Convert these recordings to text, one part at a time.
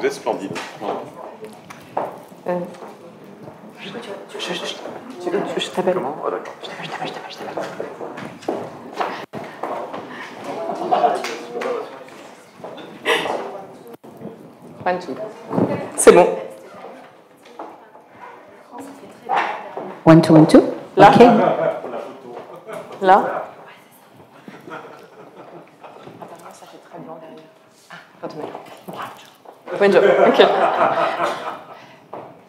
c'était splendide. Je t'appelle. Comment? Oh, d'accord. Je t'appelle. One, two. C'est bon. One, two, one, two. Là. OK. Là. Apparemment, ça fait très blanc derrière. Ah, retournez. Bonne job. OK.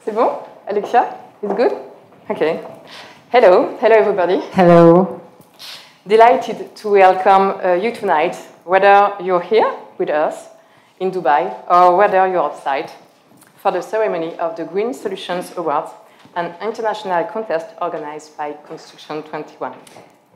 C'est bon? Alexia? It's good? OK. Hello. Hello, everybody. Hello. Delighted to welcome you tonight, whether you're here with us in Dubai or whether you're outside, for the ceremony of the Green Solutions Awards, an international contest organized by Construction 21.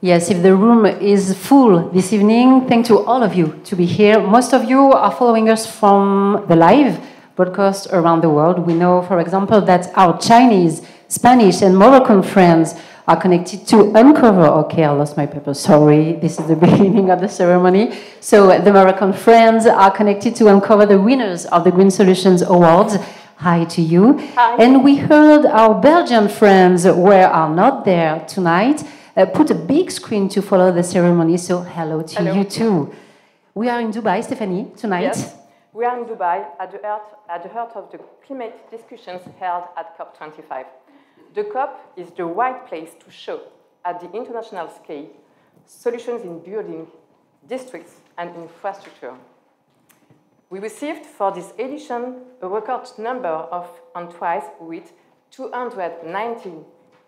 Yes, if the room is full this evening, thank to all of you to be here. Most of you are following us from the live broadcast around the world. We know, for example, that our Chinese, Spanish, and Moroccan friends are connected to Uncover. Okay, I lost my paper, sorry. This is the beginning of the ceremony. So the Moroccan friends are connected to uncover the winners of the Green Solutions Awards. Hi to you. Hi. And we heard our Belgian friends who are not there tonight put a big screen to follow the ceremony, so hello to you too. We are in Dubai, Stephanie, tonight. Yes, we are in Dubai at the heart of the climate discussions held at COP25. The COP is the right place to show, at the international scale, solutions in building, districts, and infrastructure. We received for this edition a record number of entries with 219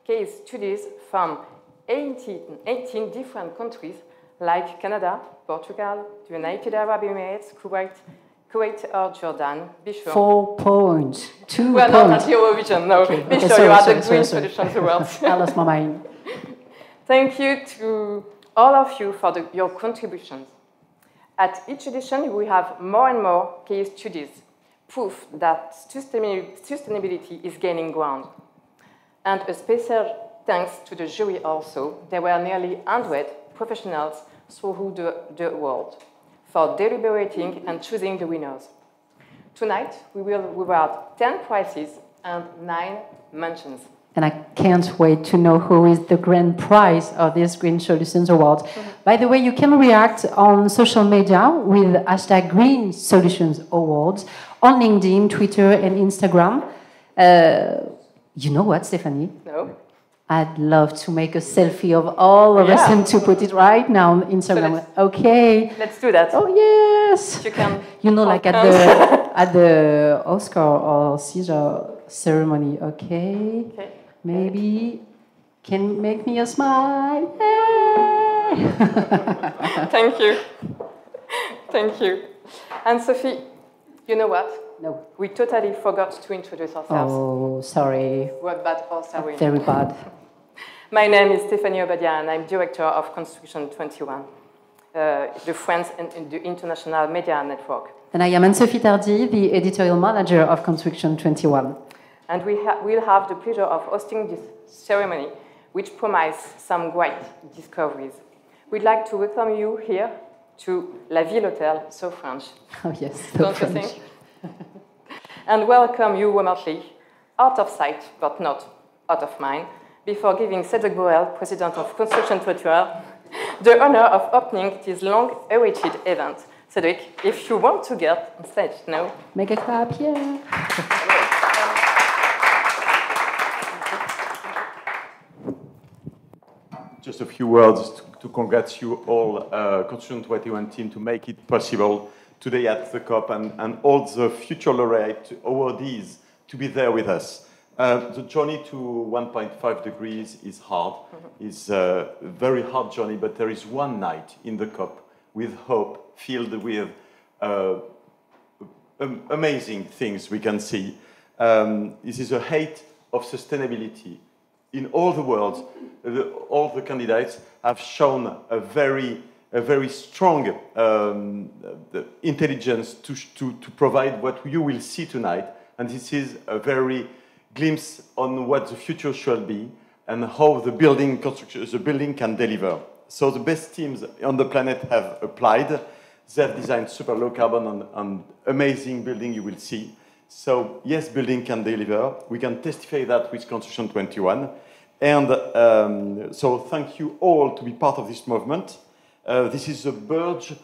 case studies from 18 different countries like Canada, Portugal, the United Arab Emirates, Kuwait or Jordan. Be sure. 4 points. 2 points. We are not at Eurovision, no. Okay. Be sure Sorry, you are sorry, the Green sorry. Solutions Awards. I lost my mind. Thank you to all of you for your contributions. At each edition, we have more and more case studies, proof that sustainability is gaining ground. And a special thanks to the jury also. There were nearly 100 professionals throughout the world for deliberating and choosing the winners. Tonight, we will reward 10 prizes and 9 mentions. And I can't wait to know who is the grand prize of this Green Solutions Award. By the way, you can react on social media with hashtag Green Solutions Awards on LinkedIn, Twitter, and Instagram. You know what, Stephanie? No? I'd love to make a selfie of all of us and to put it right now on Instagram. So okay. Let's do that. Oh, yes. You can. You know, like at the Oscar or Caesar ceremony. Okay. Okay. Maybe can make me a smile. Yay! Thank you. Thank you. And Sophie, you know what? No. We totally forgot to introduce ourselves. Oh, sorry. What bad or sorry? Very bad. My name is Stephanie Obadia, and I'm director of Construction 21, the Friends and the International Media Network. And I am Anne-Sophie Tardy, the editorial manager of Construction 21. And we'll have the pleasure of hosting this ceremony, which promises some great discoveries. We'd like to welcome you here to La Ville Hotel, so French. Oh, yes, so Don't French. you think? And welcome you remotely, out of sight, but not out of mind, before giving Cedric Borel, President of Construction 21, the honor of opening this long-awaited event. Cedric, if you want to get on stage, no? Make a clap, yeah. Just a few words to congratulate you all, Construction 21 team, to make it possible today at the COP and all the future laureate awardees to be there with us. The journey to 1.5 degrees is hard. It's a very hard journey, but there is one night in the COP with hope, filled with amazing things we can see. This is a height of sustainability. In all the world, all the candidates have shown a very strong intelligence to provide what you will see tonight. And this is a very glimpse on what the future shall be and how the building can deliver. So the best teams on the planet have applied. They have designed super low carbon and amazing building you will see. So yes, building can deliver. We can testify that with Construction 21. And so thank you all to be part of this movement. This is the Burj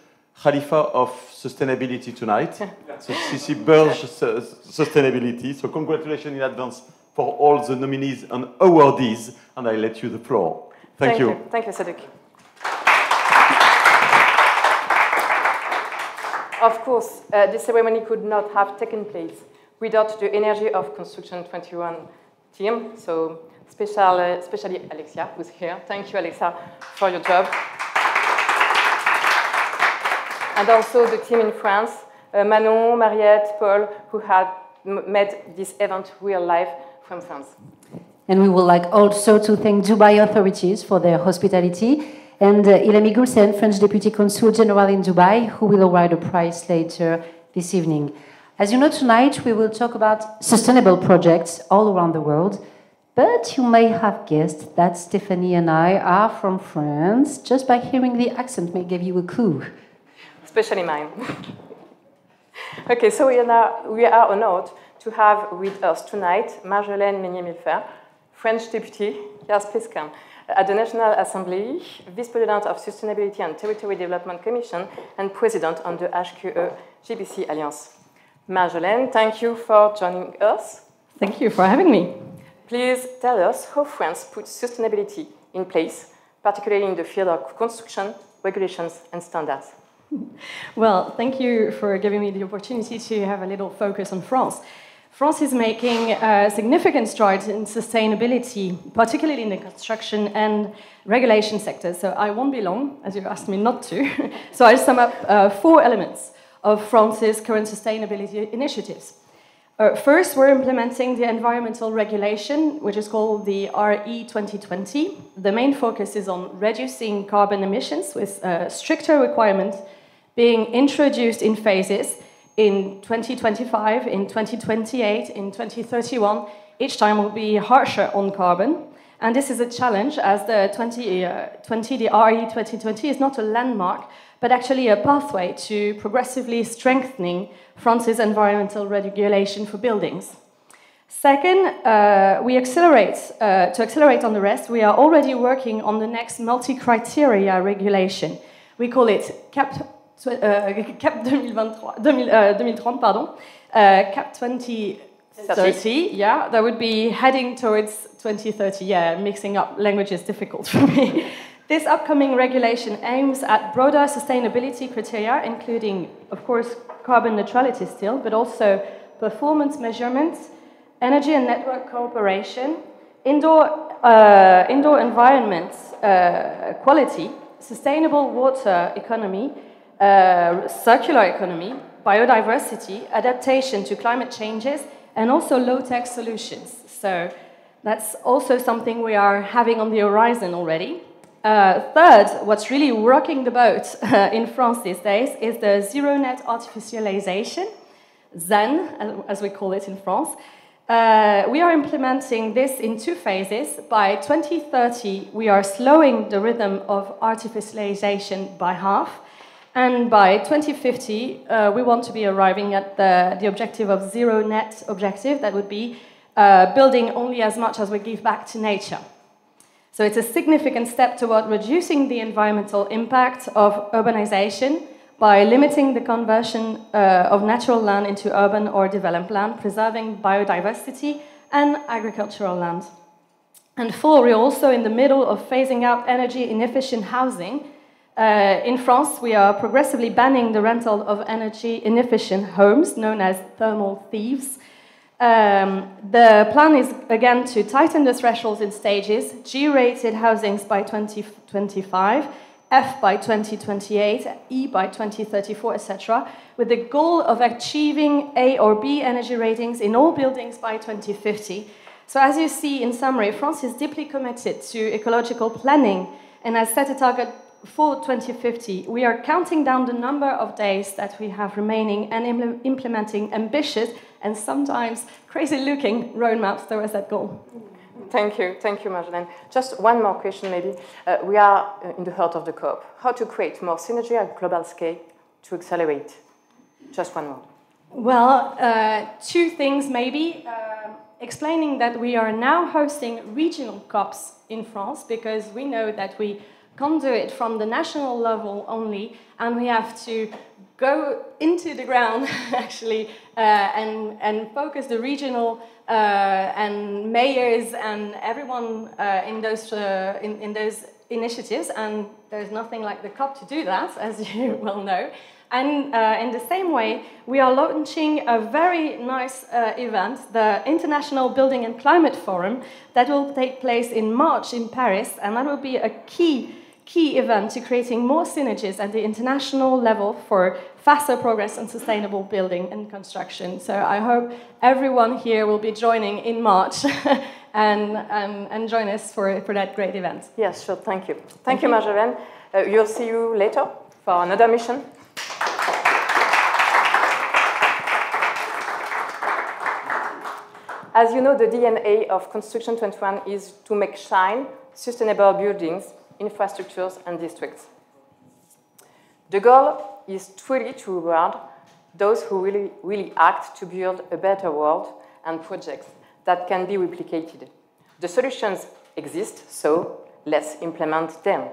Khalifa of sustainability tonight. So CC Burj Sustainability. So congratulations in advance for all the nominees and awardees. And I let you the floor. Thank you. Thank you, Cedric. Of course, this ceremony could not have taken place without the energy of Construction 21 team. So especially Alexia, who's here. Thank you, Alexia, for your job. And also the team in France, Manon, Mariette, Paul, who had made this event real life from France. And we would like also to thank Dubai authorities for their hospitality, and Ilhami Gulsen, French Deputy Consul General in Dubai, who will award a prize later this evening. As you know, tonight we will talk about sustainable projects all around the world, but you may have guessed that Stephanie and I are from France. Just by hearing the accent may give you a clue. Especially mine. Okay, so we are honored to have with us tonight Marjolaine Meunier-Milfer, French Deputy, yes, please come, at the National Assembly, Vice President of Sustainability and Territory Development Commission, and President on the HQE GBC Alliance. Marjolaine, thank you for joining us. Thank you for having me. Please tell us how France puts sustainability in place, particularly in the field of construction, regulations, and standards. Well, thank you for giving me the opportunity to have a little focus on France. France is making significant strides in sustainability, particularly in the construction and regulation sector. So I won't be long, as you asked me not to. So I'll sum up 4 elements of France's current sustainability initiatives. First, we're implementing the environmental regulation, which is called the RE 2020. The main focus is on reducing carbon emissions with stricter requirements being introduced in phases in 2025, in 2028, in 2031. Each time will be harsher on carbon. And this is a challenge, as the RE 2020 is not a landmark, but actually a pathway to progressively strengthening France's environmental regulation for buildings. Second, to accelerate on the rest, we are already working on the next multi-criteria regulation. We call it CAP 2030, CAP 2030, yeah, that would be heading towards 2030. Yeah, mixing up language is difficult for me. This upcoming regulation aims at broader sustainability criteria, including, of course, carbon neutrality still, but also performance measurements, energy and network cooperation, indoor environment quality, sustainable water economy, circular economy, biodiversity, adaptation to climate changes, and also low-tech solutions. So that's also something we are having on the horizon already. Third, what's really rocking the boat in France these days is the zero-net artificialization, ZAN, as we call it in France. We are implementing this in 2 phases. By 2030, we are slowing the rhythm of artificialization by half. And by 2050, we want to be arriving at the objective of zero-net objective. That would be building only as much as we give back to nature. So it's a significant step toward reducing the environmental impact of urbanization by limiting the conversion of natural land into urban or developed land, preserving biodiversity and agricultural land. And 4, we're also in the middle of phasing out energy-inefficient housing. In France, we are progressively banning the rental of energy-inefficient homes, known as thermal thieves. The plan is, again, to tighten the thresholds in stages, G-rated housings by 2025, F by 2028, E by 2034, etc., with the goal of achieving A or B energy ratings in all buildings by 2050. So as you see, in summary, France is deeply committed to ecological planning and has set a target for 2050. We are counting down the number of days that we have remaining and implementing ambitious and sometimes crazy-looking roadmaps towards that goal. Thank you, Marjolaine. Just one more question, maybe. We are in the heart of the COP. How to create more synergy at global scale to accelerate? Just one more. Well, two things maybe. Explaining that we are now hosting regional COPs in France because we know that we can't do it from the national level only, and we have to go into the ground actually and focus the regional and mayors and everyone in those initiatives. And there's nothing like the COP to do that, as you well know. And in the same way, we are launching a very nice event, the International Building and Climate Forum, that will take place in March in Paris, and that will be a key event to creating more synergies at the international level for faster progress in sustainable building and construction. So I hope everyone here will be joining in March and join us for that great event. Yes, sure, thank you. Thank you, Marjolaine. You'll see you later for another mission. As you know, the DNA of Construction 21 is to make shine sustainable buildings, infrastructures, and districts. The goal is truly to reward those who really act to build a better world and projects that can be replicated. The solutions exist, so let's implement them.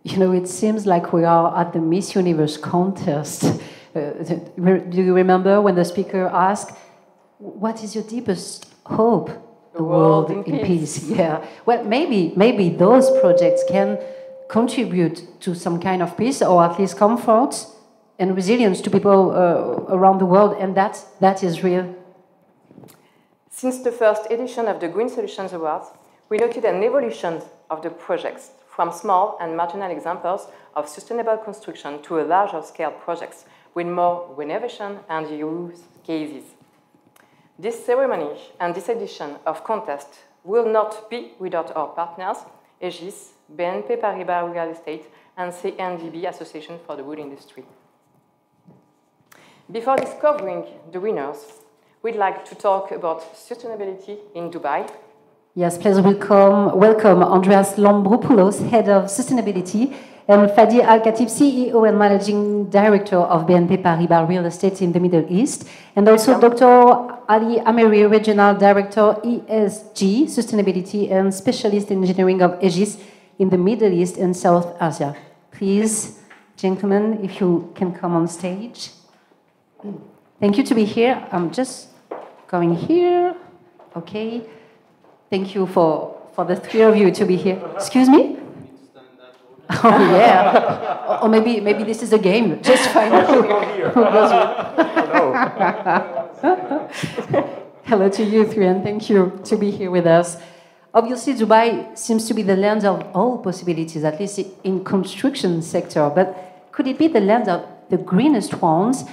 You know, it seems like we are at the Miss Universe contest. Do you remember when the speaker asked, what is your deepest hope? The world in peace. Yeah. Well, maybe those projects can contribute to some kind of peace, or at least comfort and resilience to people around the world, and that is real. Since the first edition of the Green Solutions Awards, we noted an evolution of the projects from small and marginal examples of sustainable construction to a larger scale projects with more renovation and use cases. This ceremony and this edition of contest will not be without our partners, Aegis, BNP Paribas Real Estate, and CNDB Association for the Wood Industry. Before discovering the winners, we'd like to talk about sustainability in Dubai. Yes, please welcome Andreas Lambropoulos, Head of Sustainability, and Fadi Al-Khatib, CEO and Managing Director of BNP Paribas Real Estate in the Middle East, and also Dr. Ali Ameri, Regional Director, ESG, Sustainability and Specialist in Engineering of Aegis in the Middle East and South Asia. Please, gentlemen, if you can come on stage. Thank you to be here. I'm just going here. Okay. Thank you for the three of you to be here. Excuse me? Oh, yeah. Or maybe this is a game. Just find out who goes Hello to you three, and thank you to be here with us. Obviously, Dubai seems to be the land of all possibilities, at least in construction sector. But could it be the land of the greenest ones?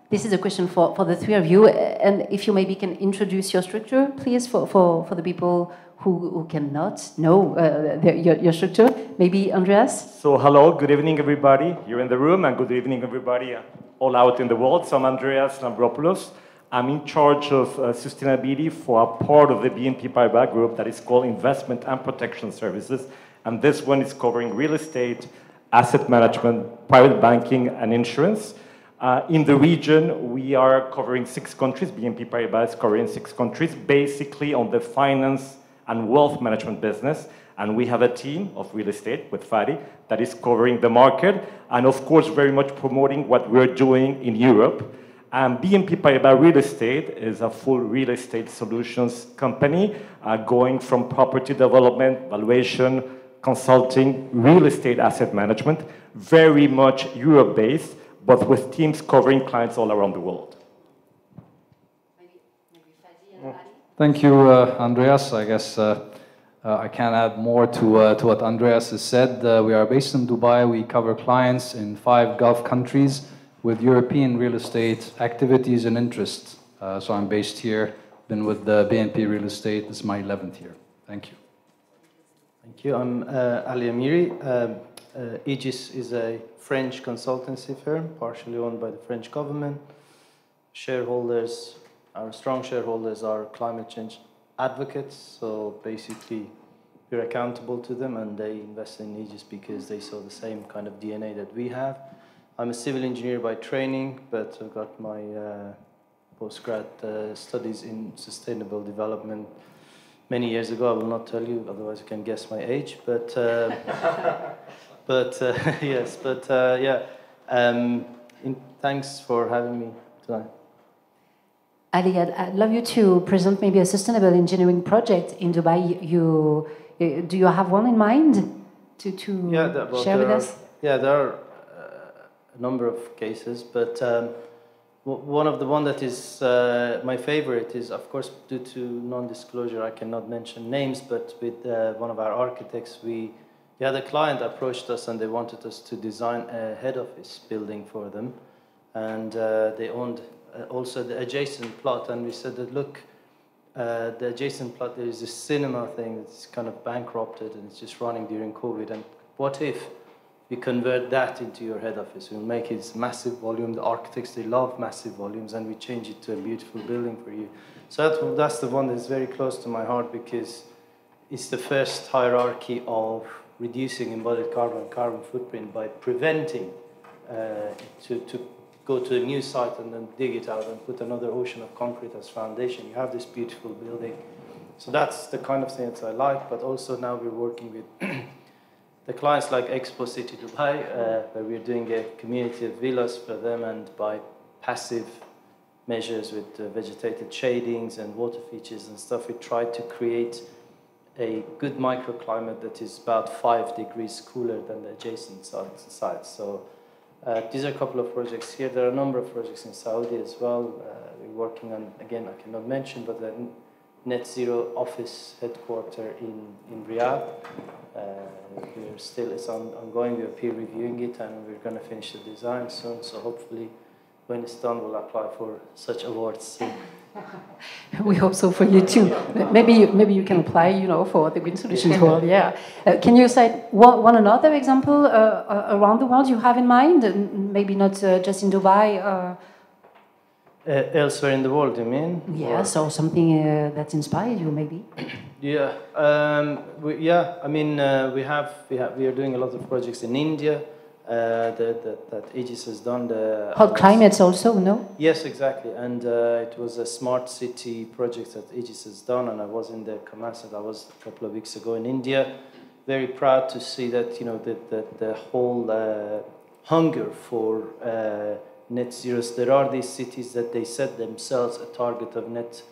This is a question for the three of you. And if you maybe can introduce your structure, please, for the people who cannot know your structure. Maybe Andreas? So hello, good evening everybody here in the room, and good evening everybody all out in the world. So I'm Andreas Lambropoulos. I'm in charge of sustainability for a part of the BNP Paribas group that is called Investment and Protection Services. And this one is covering real estate, asset management, private banking, and insurance. In the region, we are covering 6 countries. BNP Paribas is covering 6 countries, basically on the finance and wealth management business. And we have a team of real estate with Fadi that is covering the market and, of course, very much promoting what we're doing in Europe. And BNP Paribas Real Estate is a full real estate solutions company going from property development, valuation, consulting, real estate asset management, very much Europe-based, but with teams covering clients all around the world. Maybe Fadi and Ali? Thank you, Andreas. I guess I can add more to what Andreas has said. We are based in Dubai. We cover clients in 5 Gulf countries with European real estate activities and interests. So I'm based here, been with the BNP Real Estate. This is my 11th year. Thank you. Thank you. I'm Ali Amiri. Aegis is a French consultancy firm, partially owned by the French government. Shareholders, our strong shareholders are climate change advocates, so basically we're accountable to them and they invest in Aegis because they saw the same kind of DNA that we have. I'm a civil engineer by training, but I've got my postgrad studies in sustainable development many years ago. I will not tell you, otherwise you can guess my age. But yes, but yeah. Thanks for having me tonight. Ali, I'd love you to present maybe a sustainable engineering project in Dubai. Do you have one in mind to share with us? Yeah, there are a number of cases, but one that is my favorite is, of course, due to non-disclosure, I cannot mention names, but with one of our architects, we had a client approached us and they wanted us to design a head office building for them, and they owned also the adjacent plot, and we said that, look, the adjacent plot, there is this cinema thing that's kind of bankrupted and it's just running during COVID, and what if we convert that into your head office? We'll make it massive volume. The architects, they love massive volumes, and we change it to a beautiful building for you. So that's the one that's very close to my heart, because it's the first hierarchy of reducing embodied carbon footprint by preventing to go to a new site and then dig it out and put another ocean of concrete as foundation. You have this beautiful building. So that's the kind of thing that I like, but also now we're working with the clients like Expo City Dubai, where we're doing a community of villas for them, and by passive measures with vegetated shadings and water features and stuff, we try to create a good microclimate that is about 5 degrees cooler than the adjacent sites. So these are a couple of projects here. There are a number of projects in Saudi as well. We're working on, again, I cannot mention, but the net zero office headquarter in Riyadh. It's ongoing. We're peer reviewing it, and we're going to finish the design soon. So hopefully, when it's done, we'll apply for such awards soon. We hope so for you too. Maybe you can apply, for the Green Solutions World. Yeah. Can you cite one another example around the world you have in mind? Maybe not just in Dubai. Elsewhere in the world, you mean? Yes, or something that inspired you, maybe. Yeah. We are doing a lot of projects in India. That Aegis has done. Hot climates also, no? Yes, exactly. And it was a smart city project that Aegis has done, and I was in the command center. I was a couple of weeks ago in India. Very proud to see that, the whole hunger for net zeros. There are these cities that they set themselves a target of net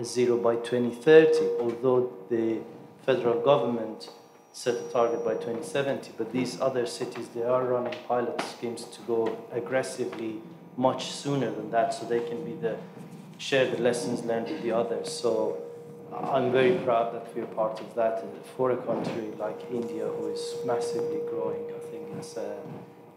zero by 2030, although the federal government set a target by 2070, but these other cities, they are running pilot schemes to go aggressively much sooner than that, so they can share the lessons learned with the others. So I'm very proud that we're part of that for a country like India, who is massively growing. I think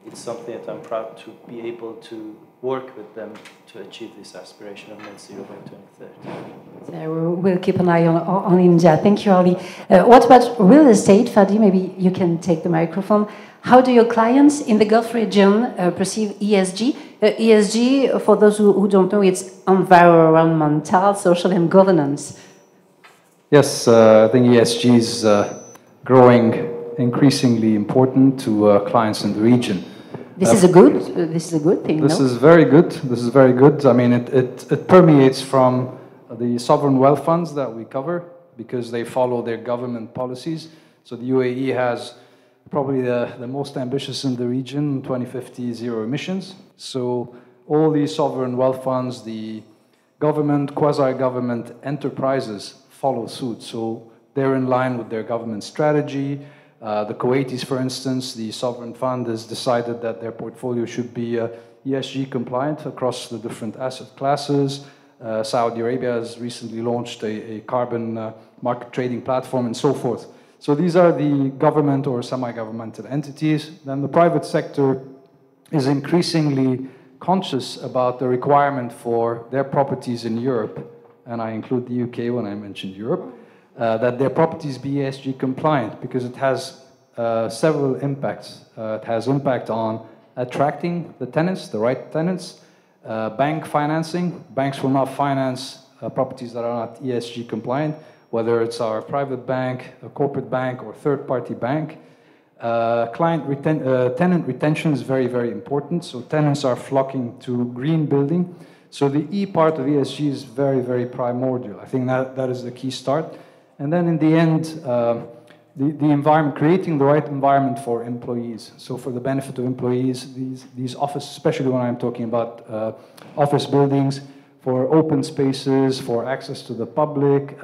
it's something that I'm proud to be able to work with them to achieve this aspiration of net zero by 2030. We'll keep an eye on India. Thank you, Ali. What about real estate? Fadi, maybe you can take the microphone. How do your clients in the Gulf region perceive ESG? ESG, for those who don't know, it's environmental, social, and governance. Yes, I think ESG is growing increasingly important to clients in the region. This is a good thing. This is very good. This is very good. I mean, it permeates from the sovereign wealth funds that we cover, because they follow their government policies. So the UAE has probably the most ambitious in the region, 2050 zero emissions. So all these sovereign wealth funds, the government, quasi-government enterprises follow suit. So they're in line with their government strategy. The Kuwaitis, for instance, the sovereign fund has decided that their portfolio should be ESG compliant across the different asset classes. Saudi Arabia has recently launched a carbon market trading platform, and so forth. So these are the government or semi-governmental entities. Then the private sector is increasingly conscious about the requirement for their properties in Europe, and I include the UK when I mentioned Europe, that their properties be ESG compliant, because it has several impacts. It has impact on attracting the tenants, the right tenants, bank financing. Banks will not finance properties that are not ESG compliant, whether it's our private bank, a corporate bank, or third-party bank. Tenant retention is very, very important. So tenants are flocking to green building. So the E part of ESG is very, very primordial. I think that is the key start. And then in the end, the environment, creating the right environment for employees. So for the benefit of employees, these office, especially when I'm talking about office buildings, for open spaces, for access to the public,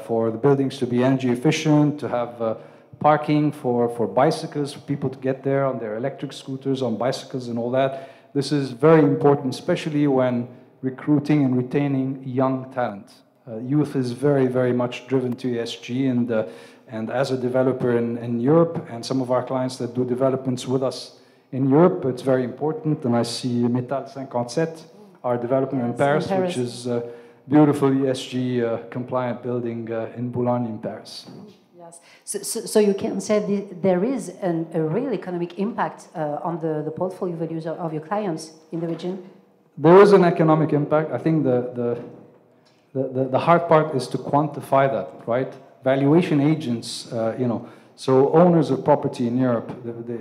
for the buildings to be energy efficient, to have parking for bicycles, for people to get there on their electric scooters, on bicycles and all that. This is very important, especially when recruiting and retaining young talent. Youth is very, very much driven to ESG, and as a developer in Europe, and some of our clients that do developments with us in Europe, it's very important. And I see Metal 57, our development in Paris, which is a beautiful ESG compliant building in Boulogne in Paris. Yes. So you can say there is a real economic impact on the portfolio values of your clients in the region? There is an economic impact. I think the hard part is to quantify that, right? Valuation agents, so owners of property in Europe,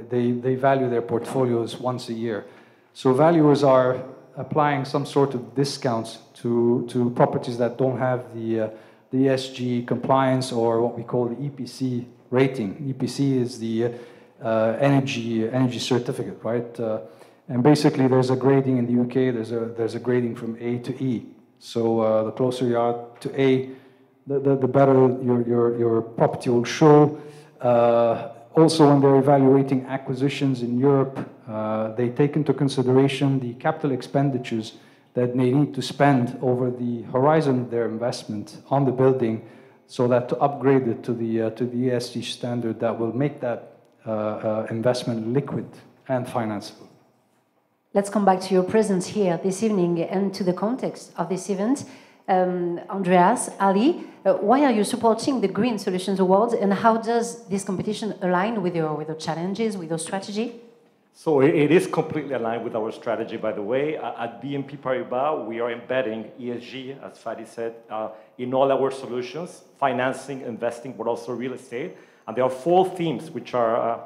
they value their portfolios once a year. So valuers are applying some sort of discounts to properties that don't have the ESG compliance, or what we call the EPC rating. EPC is the energy certificate, right? And basically, there's a grading in the UK. There's a grading from A to E. So the closer you are to A, the better your property will show. Also, when they're evaluating acquisitions in Europe, they take into consideration the capital expenditures that they need to spend over the horizon of their investment on the building, so that to upgrade it to the ESG standard that will make that investment liquid and financeable. Let's come back to your presence here this evening and to the context of this event. Andreas, Ali, why are you supporting the Green Solutions Awards, and how does this competition align with your challenges, with your strategy? So it is completely aligned with our strategy, by the way. At BNP Paribas, we are embedding ESG, as Fadi said, in all our solutions, financing, investing, but also real estate. And there are 4 themes which are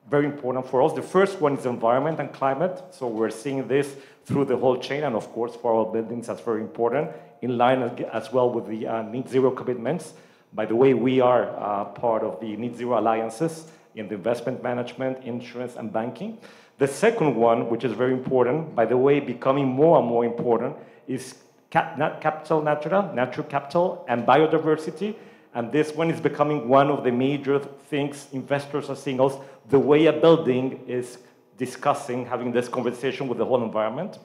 very important for us. The first one is environment and climate. So we're seeing this through the whole chain, and of course for our buildings, that's very important, in line as well with the net zero commitments. By the way, we are part of the net zero alliances in the investment management, insurance, and banking. The second one, which is very important, by the way, becoming more and more important, is natural capital and biodiversity. And this one is becoming one of the major things investors are seeing us, the way a building is discussing, having this conversation with the whole environment.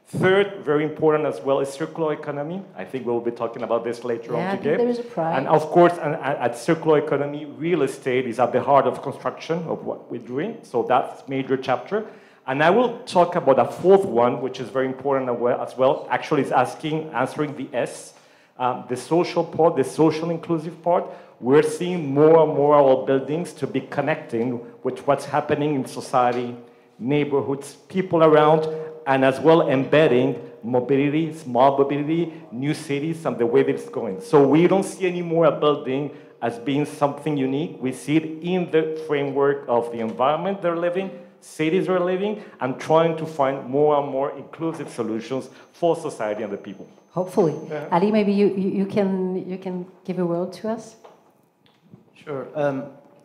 Third, very important as well, is circular economy. I think we'll be talking about this later on today. There is a prize. And of course, at circular economy, real estate is at the heart of construction of what we're doing. So that's major chapter. And I will talk about a fourth one, which is very important as well. Actually, it's answering the S, the social part, the social inclusive part. We're seeing more and more our buildings to be connecting with what's happening in society, neighborhoods, people around, and as well embedding mobility, small mobility, new cities, and the way that it's going. So we don't see anymore a building as being something unique. We see it in the framework of the environment they're living, cities they're living, and trying to find more and more inclusive solutions for society and the people. Hopefully. Ali, maybe you can give a word to us? Sure.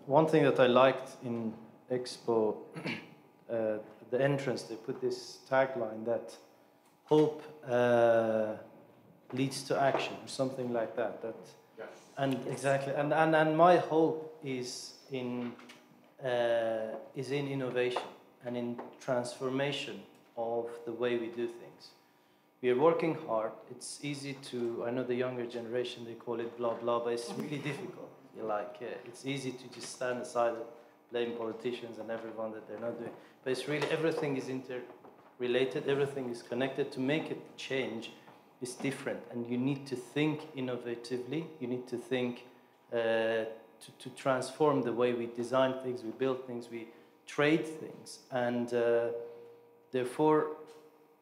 One thing that I liked in Expo, the entrance, they put this tagline that hope leads to action, or something like that. Yes. And yes. Exactly. And my hope is in innovation and in transformation of the way we do things. We are working hard. It's easy to, I know the younger generation, they call it blah, blah, but it's really difficult. It's easy to just stand aside and blame politicians and everyone that they're not doing. But it's really, everything is interrelated, everything is connected. To make it change is different, and you need to think innovatively. You need to think to transform the way we design things, we build things, we trade things. And therefore,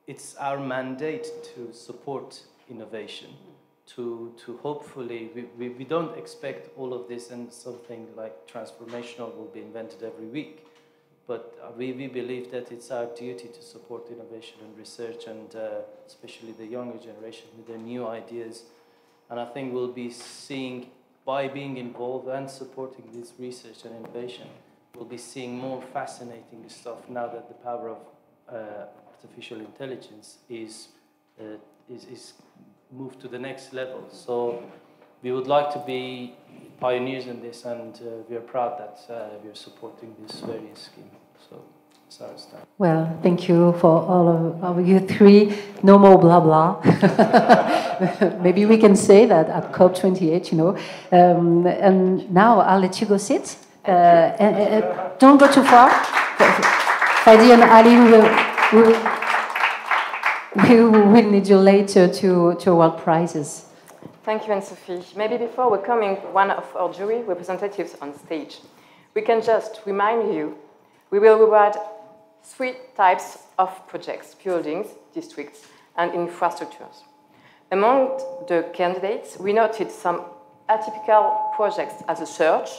it's our mandate to support innovation, to hopefully, we don't expect all of this and something like transformational will be invented every week. but we believe that it's our duty to support innovation and research, and especially the younger generation with their new ideas. And I think we'll be seeing, by being involved and supporting this research and innovation, we'll be seeing more fascinating stuff now that the power of artificial intelligence is moved to the next level. So we would like to be pioneers in this, and we are proud that we are supporting this very scheme. So it's our stand. Well, thank you for all of you three. No more blah blah. Maybe we can say that at COP28, you know. And now I'll let you go sit. Don't go too far. Fadi and Ali we will need you later to award prizes. Thank you, Anne-Sophie. Maybe before welcoming one of our jury representatives on stage, we can just remind you, we will reward 3 types of projects: buildings, districts, and infrastructures. Among the candidates, we noted some atypical projects as a church,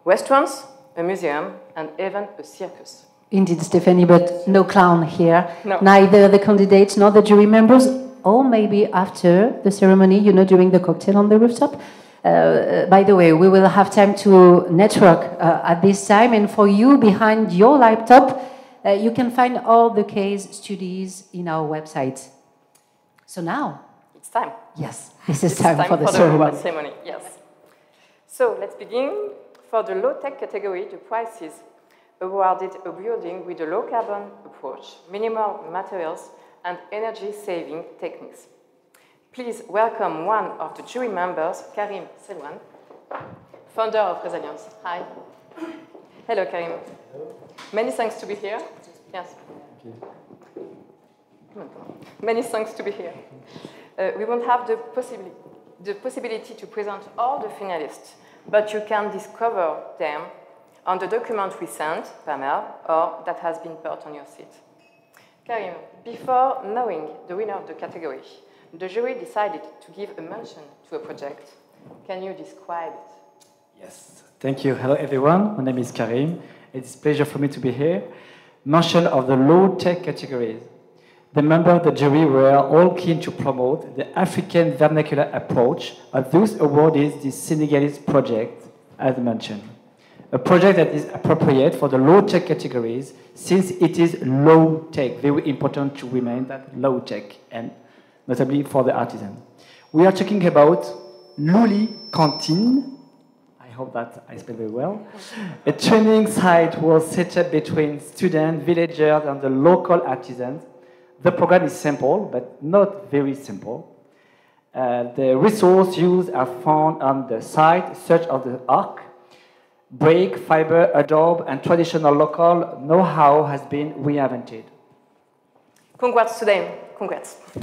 restaurants, a museum, and even a circus. Indeed, Stephanie, but no clown here. No. Neither the candidates nor the jury members, or maybe after the ceremony, you know, during the cocktail on the rooftop. By the way, we will have time to network at this time, and for you behind your laptop, you can find all the case studies in our website. So now, it's time. Yes, this is time for the ceremony. Yes. So let's begin. For the low-tech category, the prizes awarded a building with a low-carbon approach, minimal materials, and energy-saving techniques. Please welcome one of the jury members, Karim Selwan, founder of Resilience. Hi. Hello, Karim. Hello. Many thanks to be here. Yes. Many thanks to be here. We won't have the possibility to present all the finalists, but you can discover them on the document we sent per mail or that has been put on your seat. Karim, before knowing the winner of the category, the jury decided to give a mention to a project. Can you describe it? Yes, thank you. Hello everyone, my name is Karim. It's a pleasure for me to be here. Mention of the low-tech categories. The members of the jury were all keen to promote the African vernacular approach of those awarded the Senegalese project, as mentioned. A project that is appropriate for the low-tech categories since it is low-tech. Very important to remain that low-tech, and notably for the artisan. We are talking about Luli Cantine. I hope that I spell very well. A training site was set up between students, villagers, and the local artisans. The program is simple, but not very simple. The resources used are found on the site, such as the arc, brick, fiber, adobe, and traditional local know-how has been reinvented. Congrats to them. Congrats. You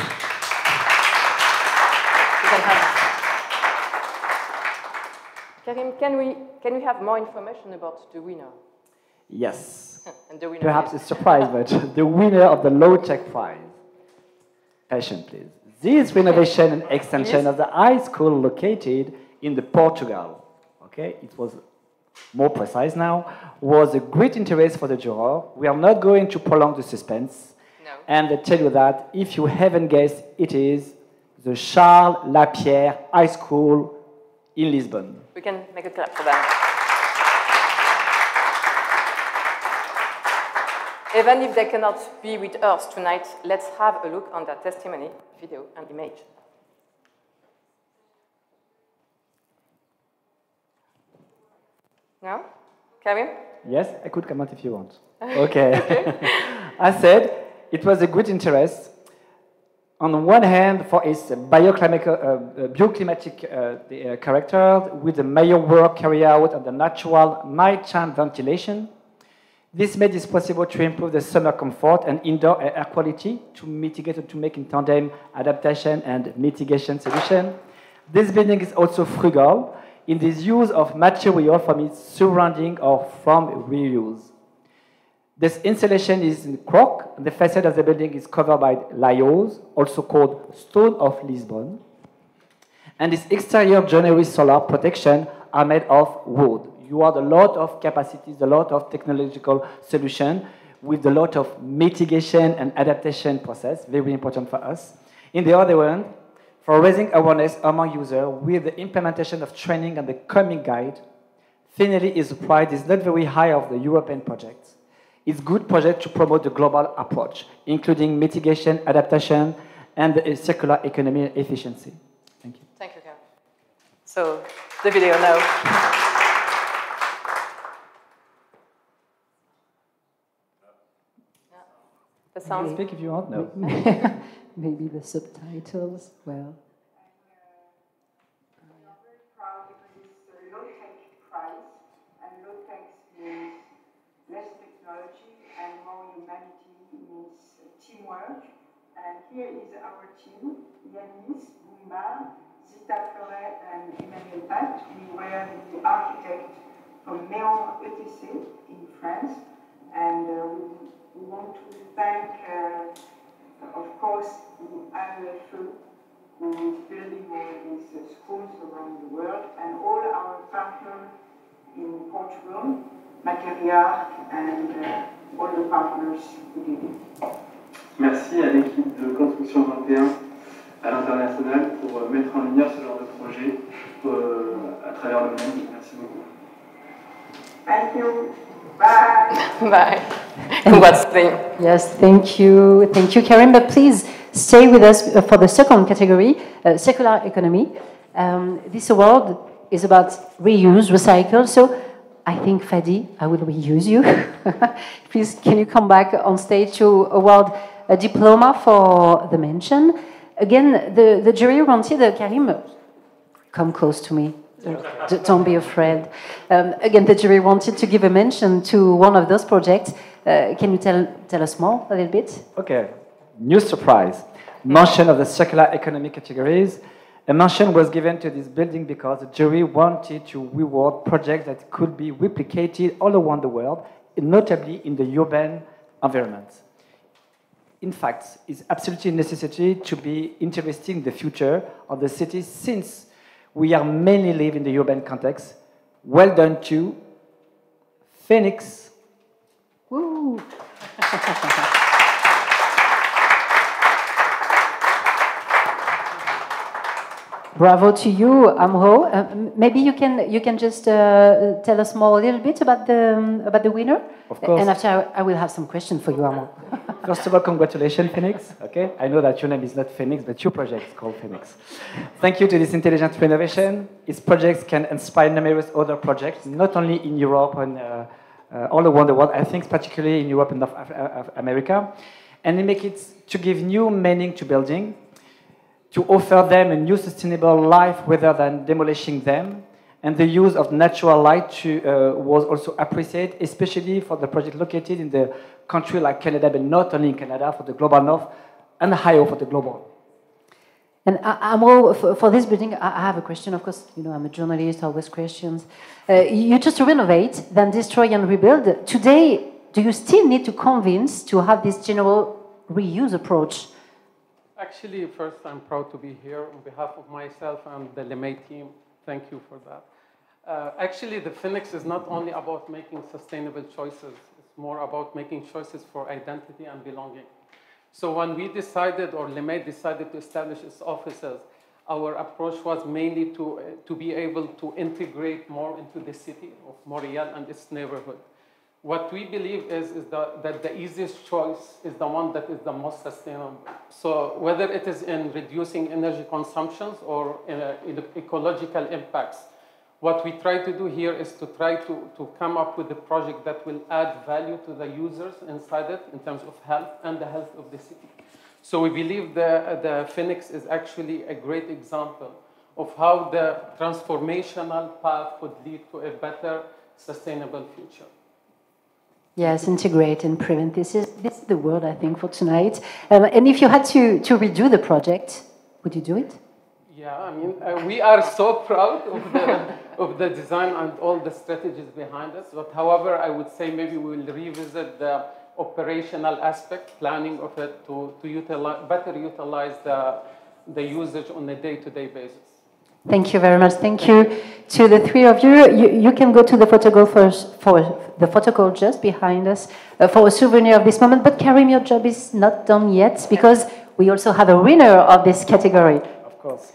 can have. Karim, can we have more information about the winner? Yes. And the winner Perhaps is... a surprise, but the winner of the low-tech prize. Passion, please. This renovation and extension of the high school located in the Portugal, okay, it was more precise now, was a great interest for the juror. We are not going to prolong the suspense. No. And I tell you that if you haven't guessed, it is the Charles Lapierre High School in Lisbon. We can make a clap for them. Even if they cannot be with us tonight, let's have a look on their testimony, video, and image. No? Karim? Yes, I could comment if you want. Okay. Okay. I said it was a good interest. On one hand, for its bioclimatic character, with the major work carried out on the natural nighttime ventilation. This made it possible to improve the summer comfort and indoor air quality, to mitigate and to make in tandem adaptation and mitigation solution. This building is also frugal in the use of material from its surrounding or from reuse. This installation is in crock. The facade of the building is covered by layers, also called stone of Lisbon. And its exterior joinery solar protection are made of wood, You are a lot of capacities, a lot of technological solution with a lot of mitigation and adaptation process, very important for us. In the other one, for raising awareness among users with the implementation of training and the coming guide, finally is the price is not very high of the European projects. It's good project to promote the global approach, including mitigation, adaptation, and the circular economy and efficiency. Thank you. Thank you, Karen. So, the video now. The sound. Speak if you want. No. Maybe the subtitles. Well. Teamwork, and here is our team, Yanis, Bouimar, Zita Fleuret, and Emmanuel Pat. We were the architect from Néon ETC in France, and we want to thank, of course, the AEFE, who is building all these schools around the world, and all our partners in Portugal, Materiarc, and all the partners who did it. Merci à l'équipe de Construction 21 à l'international pour mettre en lumière ce genre de projet à travers le monde. Merci beaucoup. Thank you. Bye. Bye. And what's the... Yes, thank you. Thank you, Karim. But please stay with us for the second category, circular economy. This award is about reuse, recycle. So I think, Fadi, I will reuse you. Please, can you come back on stage to award a diploma for the mention? Again, the jury wanted, Karim, come close to me. Don't be afraid. Again, the jury wanted to give a mention to one of those projects. Can you tell us more a little bit? Okay, new surprise. Mention of the circular economy categories. A mention was given to this building because the jury wanted to reward projects that could be replicated all around the world, notably in the urban environment. In fact, it's absolutely necessary to be interested in the future of the city since we are mainly live in the urban context. Well done to Phoenix. Woo! Bravo to you, Amro. Maybe you can just tell us more a little bit about the winner. Of course. And after I will have some questions for you, Amro. First of all, congratulations, Phoenix. Okay, I know that your name is not Phoenix, but your project is called Phoenix. Thank you to this intelligent renovation. Its projects can inspire numerous other projects, not only in Europe and all around the world. I think particularly in Europe and North America, and they make it to give new meaning to building, to offer them a new sustainable life rather than demolishing them. And the use of natural light was also appreciated, especially for the project located in the country like Canada, but not only in Canada, for the global north, and Ohio for the global. And Amro, for this building, I have a question. Of course, you know, I'm a journalist, always questions. You just renovate, then destroy and rebuild. Today, do you still need to convince to have this general reuse approach? Actually, first, I'm proud to be here on behalf of myself and the LeMay team. Thank you for that. Actually, the Phoenix is not only about making sustainable choices. It's more about making choices for identity and belonging. So when we decided, or LeMay decided to establish its offices, our approach was mainly to be able to integrate more into the city of Montreal and its neighborhood. What we believe is that the easiest choice is the one that is the most sustainable. So whether it is in reducing energy consumptions or in ecological impacts, what we try to do here is to try to come up with a project that will add value to the users inside it in terms of health and the health of the city. So we believe the Phoenix is actually a great example of how the transformational path could lead to a better, sustainable future. Yes, integrate and prevent. This is the word, I think, for tonight. And if you had to redo the project, would you do it? Yeah, I mean, we are so proud of the design and all the strategies behind us. But however, I would say maybe we will revisit the operational aspect, planning of it to better utilize the usage on a day-to-day basis. Thank you very much. Thank you to the three of you. You can go to the photocall first, for the photocall just behind us for a souvenir of this moment. But Karim, your job is not done yet because we also have a winner of this category. Of course.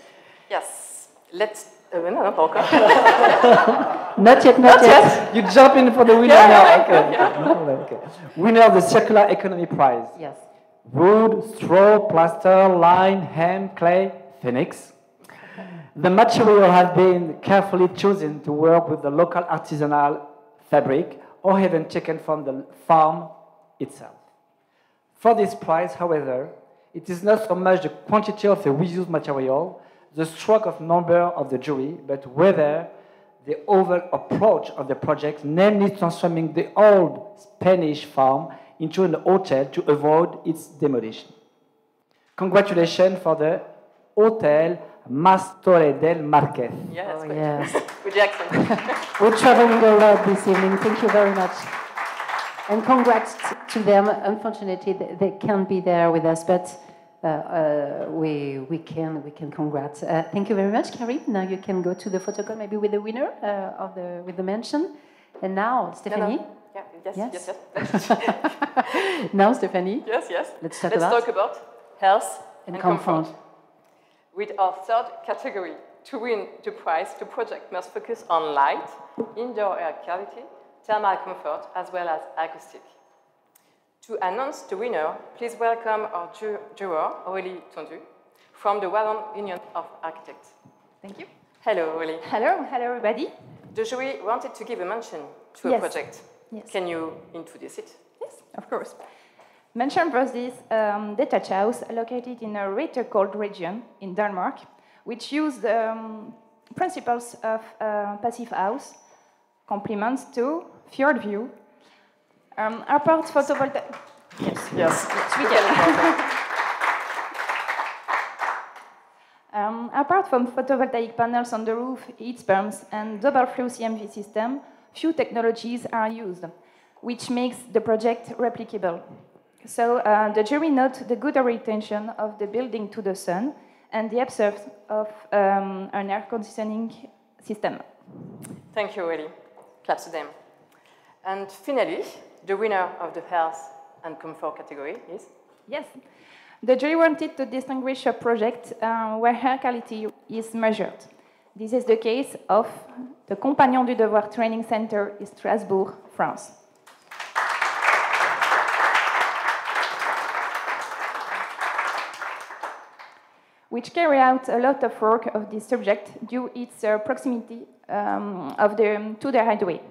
Yes. Let's. No, not encore. Not yet, not yet. You jump in for the winner now. Okay. Okay. Winner of the Circular Economy Prize. Yes. Wood, straw, plaster, lime, ham, clay, phoenix. The material has been carefully chosen to work with the local artisanal fabric or even taken from the farm itself. For this prize, however, it is not so much the quantity of the reused material, the stroke of number of the jury, but whether the overall approach of the project, namely transforming the old Spanish farm into an hotel to avoid its demolition. Congratulations for the Hotel Mas Torre del Marquez. Yes, Oh, yes. Good accent. We're traveling a lot this evening. Thank you very much. And congrats to them. Unfortunately, they can't be there with us, but we can congrats. Thank you very much, Karim. Now you can go to the photocall, maybe with the winner with the mention. And now, Stephanie. No. Yeah, yes. Now, Stephanie. Yes. Let's talk about health and comfort. With our third category, to win the prize, the project must focus on light, indoor air quality, thermal comfort, as well as acoustic. To announce the winner, please welcome our juror, Aurélie Tondu, from the Wallon Union of Architects. Thank you. Hello, Aurélie. Hello, everybody. The jury wanted to give a mention to a project. Yes. Can you introduce it? Yes, of course. Mention was this detached house located in a Rete-cold region in Denmark, which used principles of passive house, complements to fjord view, apart photovoltaic. Yes. Apart from photovoltaic panels on the roof, heat pumps, and double flow CMV system, few technologies are used, which makes the project replicable. So the jury notes the good orientation of the building to the sun and the absence of an air conditioning system. Thank you, Aurélie. Claps to them. And finally, the winner of the health and comfort category is? Yes. The jury wanted to distinguish a project where air quality is measured. This is the case of the Compagnon du Devoir Training Center in Strasbourg, France. Which carry out a lot of work of this subject due its proximity to the highway.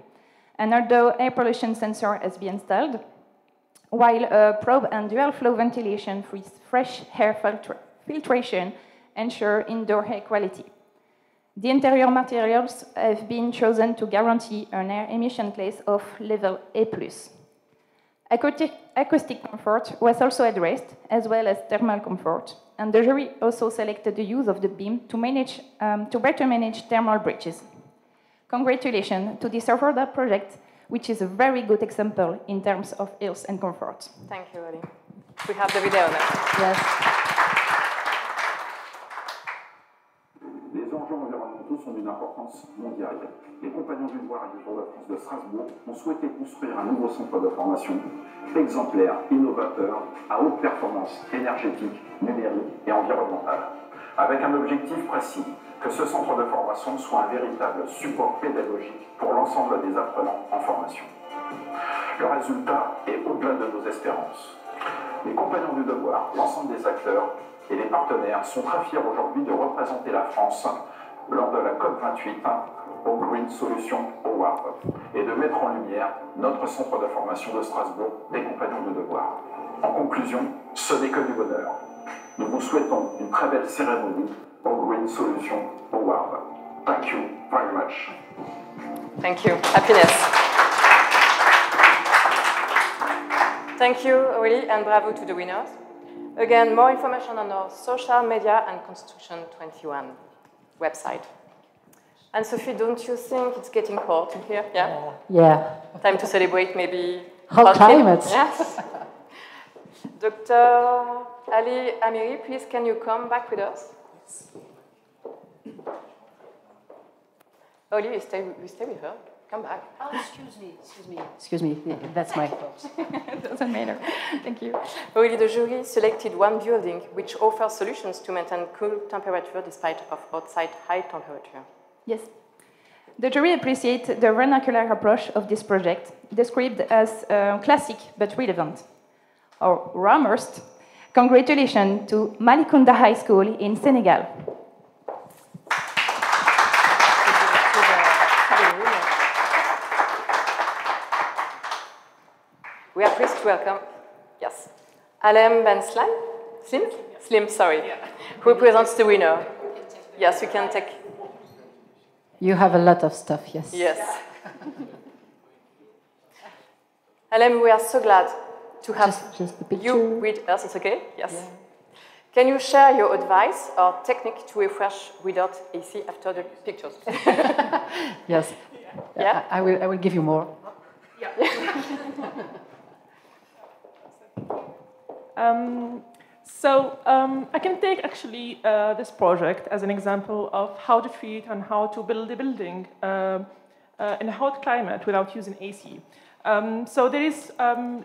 And although air pollution sensor has been installed, while a probe and dual flow ventilation with fresh air filtration ensure indoor air quality. The interior materials have been chosen to guarantee an air emission class of level A+. Acoustic comfort was also addressed, as well as thermal comfort, and the jury also selected the use of the beam to better manage thermal breaches. Congratulations to this awarded project, which is a very good example in terms of health and comfort. Thank you, Aurélie. We have the video now. Yes. Les enjeux environnementaux sont d'une importance mondiale. Les compagnons du devoir et du Tour de France de Strasbourg ont souhaité construire un nouveau centre de formation exemplaire, innovateur, à haute performance énergétique, numérique et environnementale, avec un objectif précis, que ce centre de formation soit un véritable support pédagogique pour l'ensemble des apprenants en formation. Le résultat est au-delà de nos espérances. Les compagnons du devoir, l'ensemble des acteurs et les partenaires sont très fiers aujourd'hui de représenter la France lors de la COP28 au Green Solution Award et de mettre en lumière notre centre de formation de Strasbourg des compagnons du devoir. En conclusion, ce n'est que du bonheur. Nous vous souhaitons une très belle cérémonie au Green Solution Award. Thank you very much. Thank you. Happiness. Thank you, Aurélie, and bravo to the winners. Again, more information on our social media and Construction 21 website. And Sophie, don't you think it's getting hot in here? Yeah? Yeah. Time to celebrate maybe hot climate. Yes. Dr. Ali Amiri, please can you come back with us? Oli, you stay with her. Come back. Oh, excuse me. That's my fault. Doesn't matter. Thank you. Oli, the jury selected one building which offers solutions to maintain cool temperature despite of outside high temperature. Yes. The jury appreciates the vernacular approach of this project, described as classic but relevant. Or Ramhurst, congratulations to Malicounda High School in Senegal. We are pleased to welcome, yes, Alem Ben Slim, sorry, who represents the winner. Yes, we can take. You have a lot of stuff, yes. Yes. Alem, we are so glad to have just you with us. It's okay? Yes. Yeah. Can you share your advice or technique to refresh without AC after the pictures? Yes. Yeah. I will give you more. Yeah. I can take actually this project as an example of how to treat and how to build a building in a hot climate without using AC. So there is,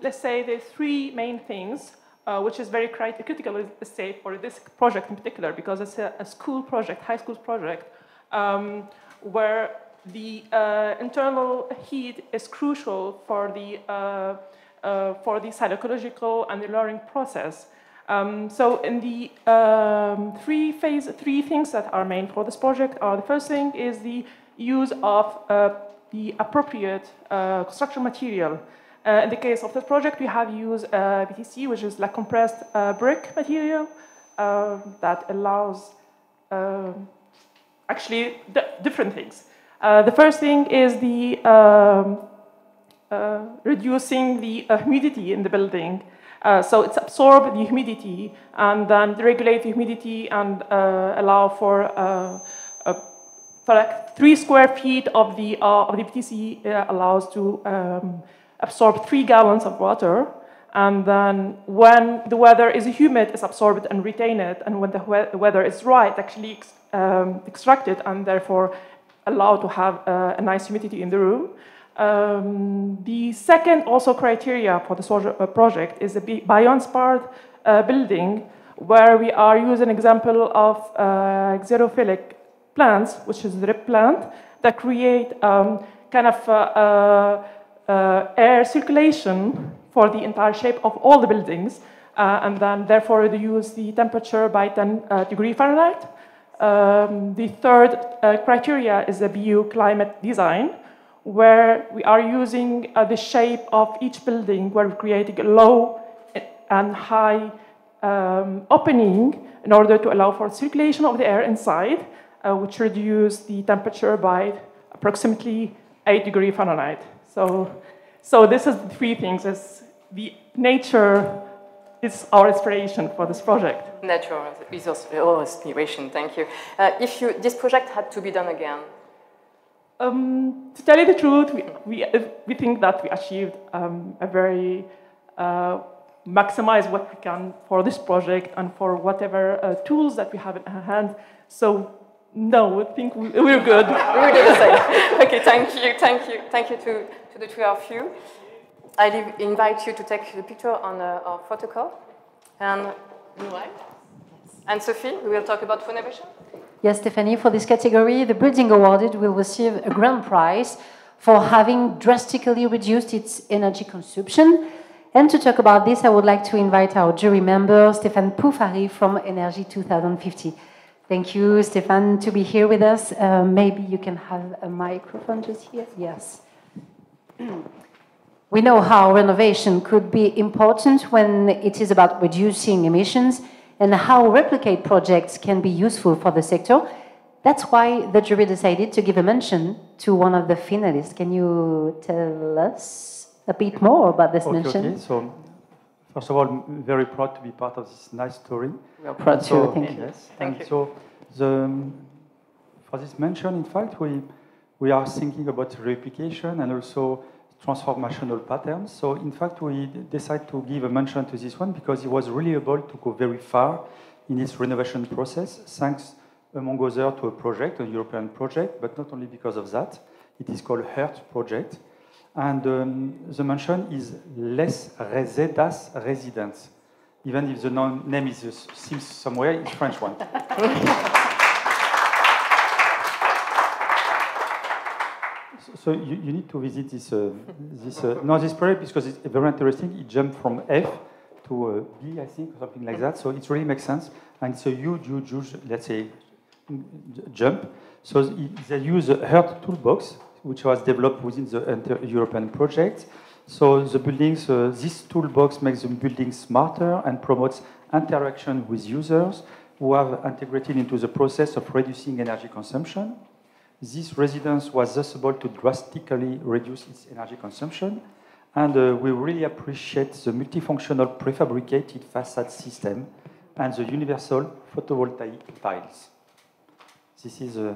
let's say, there's three main things, which is very critical, let's say, for this project in particular, because it's a school project, high school project, where the internal heat is crucial for the psychological and the learning process. So in the three things that are main for this project are, the first thing is the use of the appropriate construction material. In the case of this project, we have used BTC, which is like compressed brick material that allows actually different things. The first thing is the reducing the humidity in the building. So it's absorb the humidity and then regulate the humidity and allow for like 3 square feet of the BTC allows to absorb 3 gallons of water. And then when the weather is humid, it's absorbed and retained it. And when the weather is dry, it's actually extracted and therefore allowed to have a nice humidity in the room. The second also criteria for this project is a bioinspired building, where we are using an example of xerophilic plants, which is the drip plant, that create kind of air circulation for the entire shape of all the buildings, and then therefore reduce the temperature by 10 degrees Fahrenheit. The third criteria is the bioclimate design, where we are using the shape of each building, where we're creating a low and high opening in order to allow for circulation of the air inside, which reduce the temperature by approximately 8 degrees Fahrenheit. So this is the 3 things. Is the nature is our inspiration for this project. Nature is also inspiration. Thank you. If this project had to be done again. To tell you the truth, we think that we achieved a very maximize what we can for this project and for whatever tools that we have in our hand. So no, I think we're good. We're doing the same. Okay, thank you to the 3 of you. I invite you to take the picture on our photo call. And Sophie, we will talk about renovation. Yes, Stephanie, for this category, the building awarded will receive a grand prize for having drastically reduced its energy consumption. And to talk about this, I would like to invite our jury member, Stéphane Poufari from Energy 2050. Thank you, Stéphane, to be here with us. Maybe you can have a microphone just here. Yes. We know how renovation could be important when it is about reducing emissions, and how replicate projects can be useful for the sector. That's why the jury decided to give a mention to one of the finalists. Can you tell us a bit more about this mention? Okay, so first of all, I'm very proud to be part of this nice story. We are proud too, thank you. Yes, thank you. So for this mention, in fact, we are thinking about replication and also transformational patterns. So in fact, we decided to give a mention to this one because it was really able to go very far in its renovation process, thanks among others, to a project, a European project, but not only because of that. It is called HERT project. And the mention is Les Resedas Residents. Even if the name is seems somewhere, it's French one. So you need to visit this project because it's very interesting. It jumped from F to B, I think, or something like that. So it really makes sense, and it's a huge, let's say, jump. So they use a HERT toolbox, which was developed within the European project. So the buildings, this toolbox makes the buildings smarter and promotes interaction with users who have integrated into the process of reducing energy consumption. This residence was thus able to drastically reduce its energy consumption, and we really appreciate the multifunctional prefabricated facade system and the universal photovoltaic tiles. This is the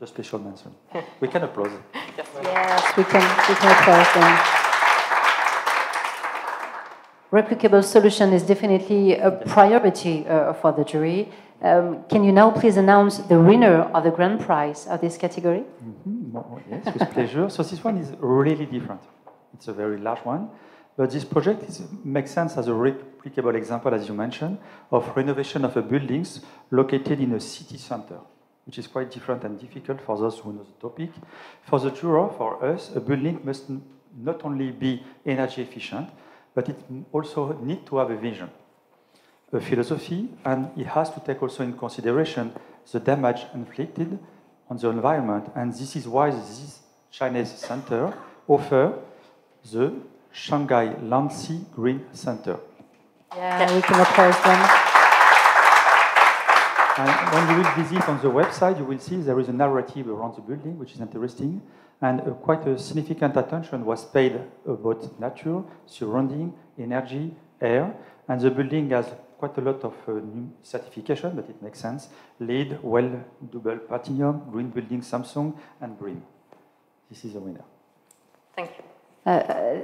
special mention. We can applaud. Yes, we can applaud them. Replicable solution is definitely a priority for the jury. Can you now please announce the winner of the grand prize of this category? Yes, with pleasure. So this one is really different. It's a very large one. But this project makes sense as a replicable example, as you mentioned, of renovation of a buildings located in a city center, which is quite different and difficult for those who know the topic. For the juror, for us, a building must not only be energy efficient, but it also needs to have a vision, a philosophy, and it has to take also in consideration the damage inflicted on the environment. And this is why this Chinese center offers the Shanghai Lanxi Green Center. Yeah, we can applaud them. And when you will visit on the website, you will see there is a narrative around the building, which is interesting. And quite a significant attention was paid about nature, surrounding, energy, air. And the building has quite a lot of new certification, but it makes sense. LEED, WELL, Double Platinum, Green Building, Samsung, and Green. This is the winner. Thank you.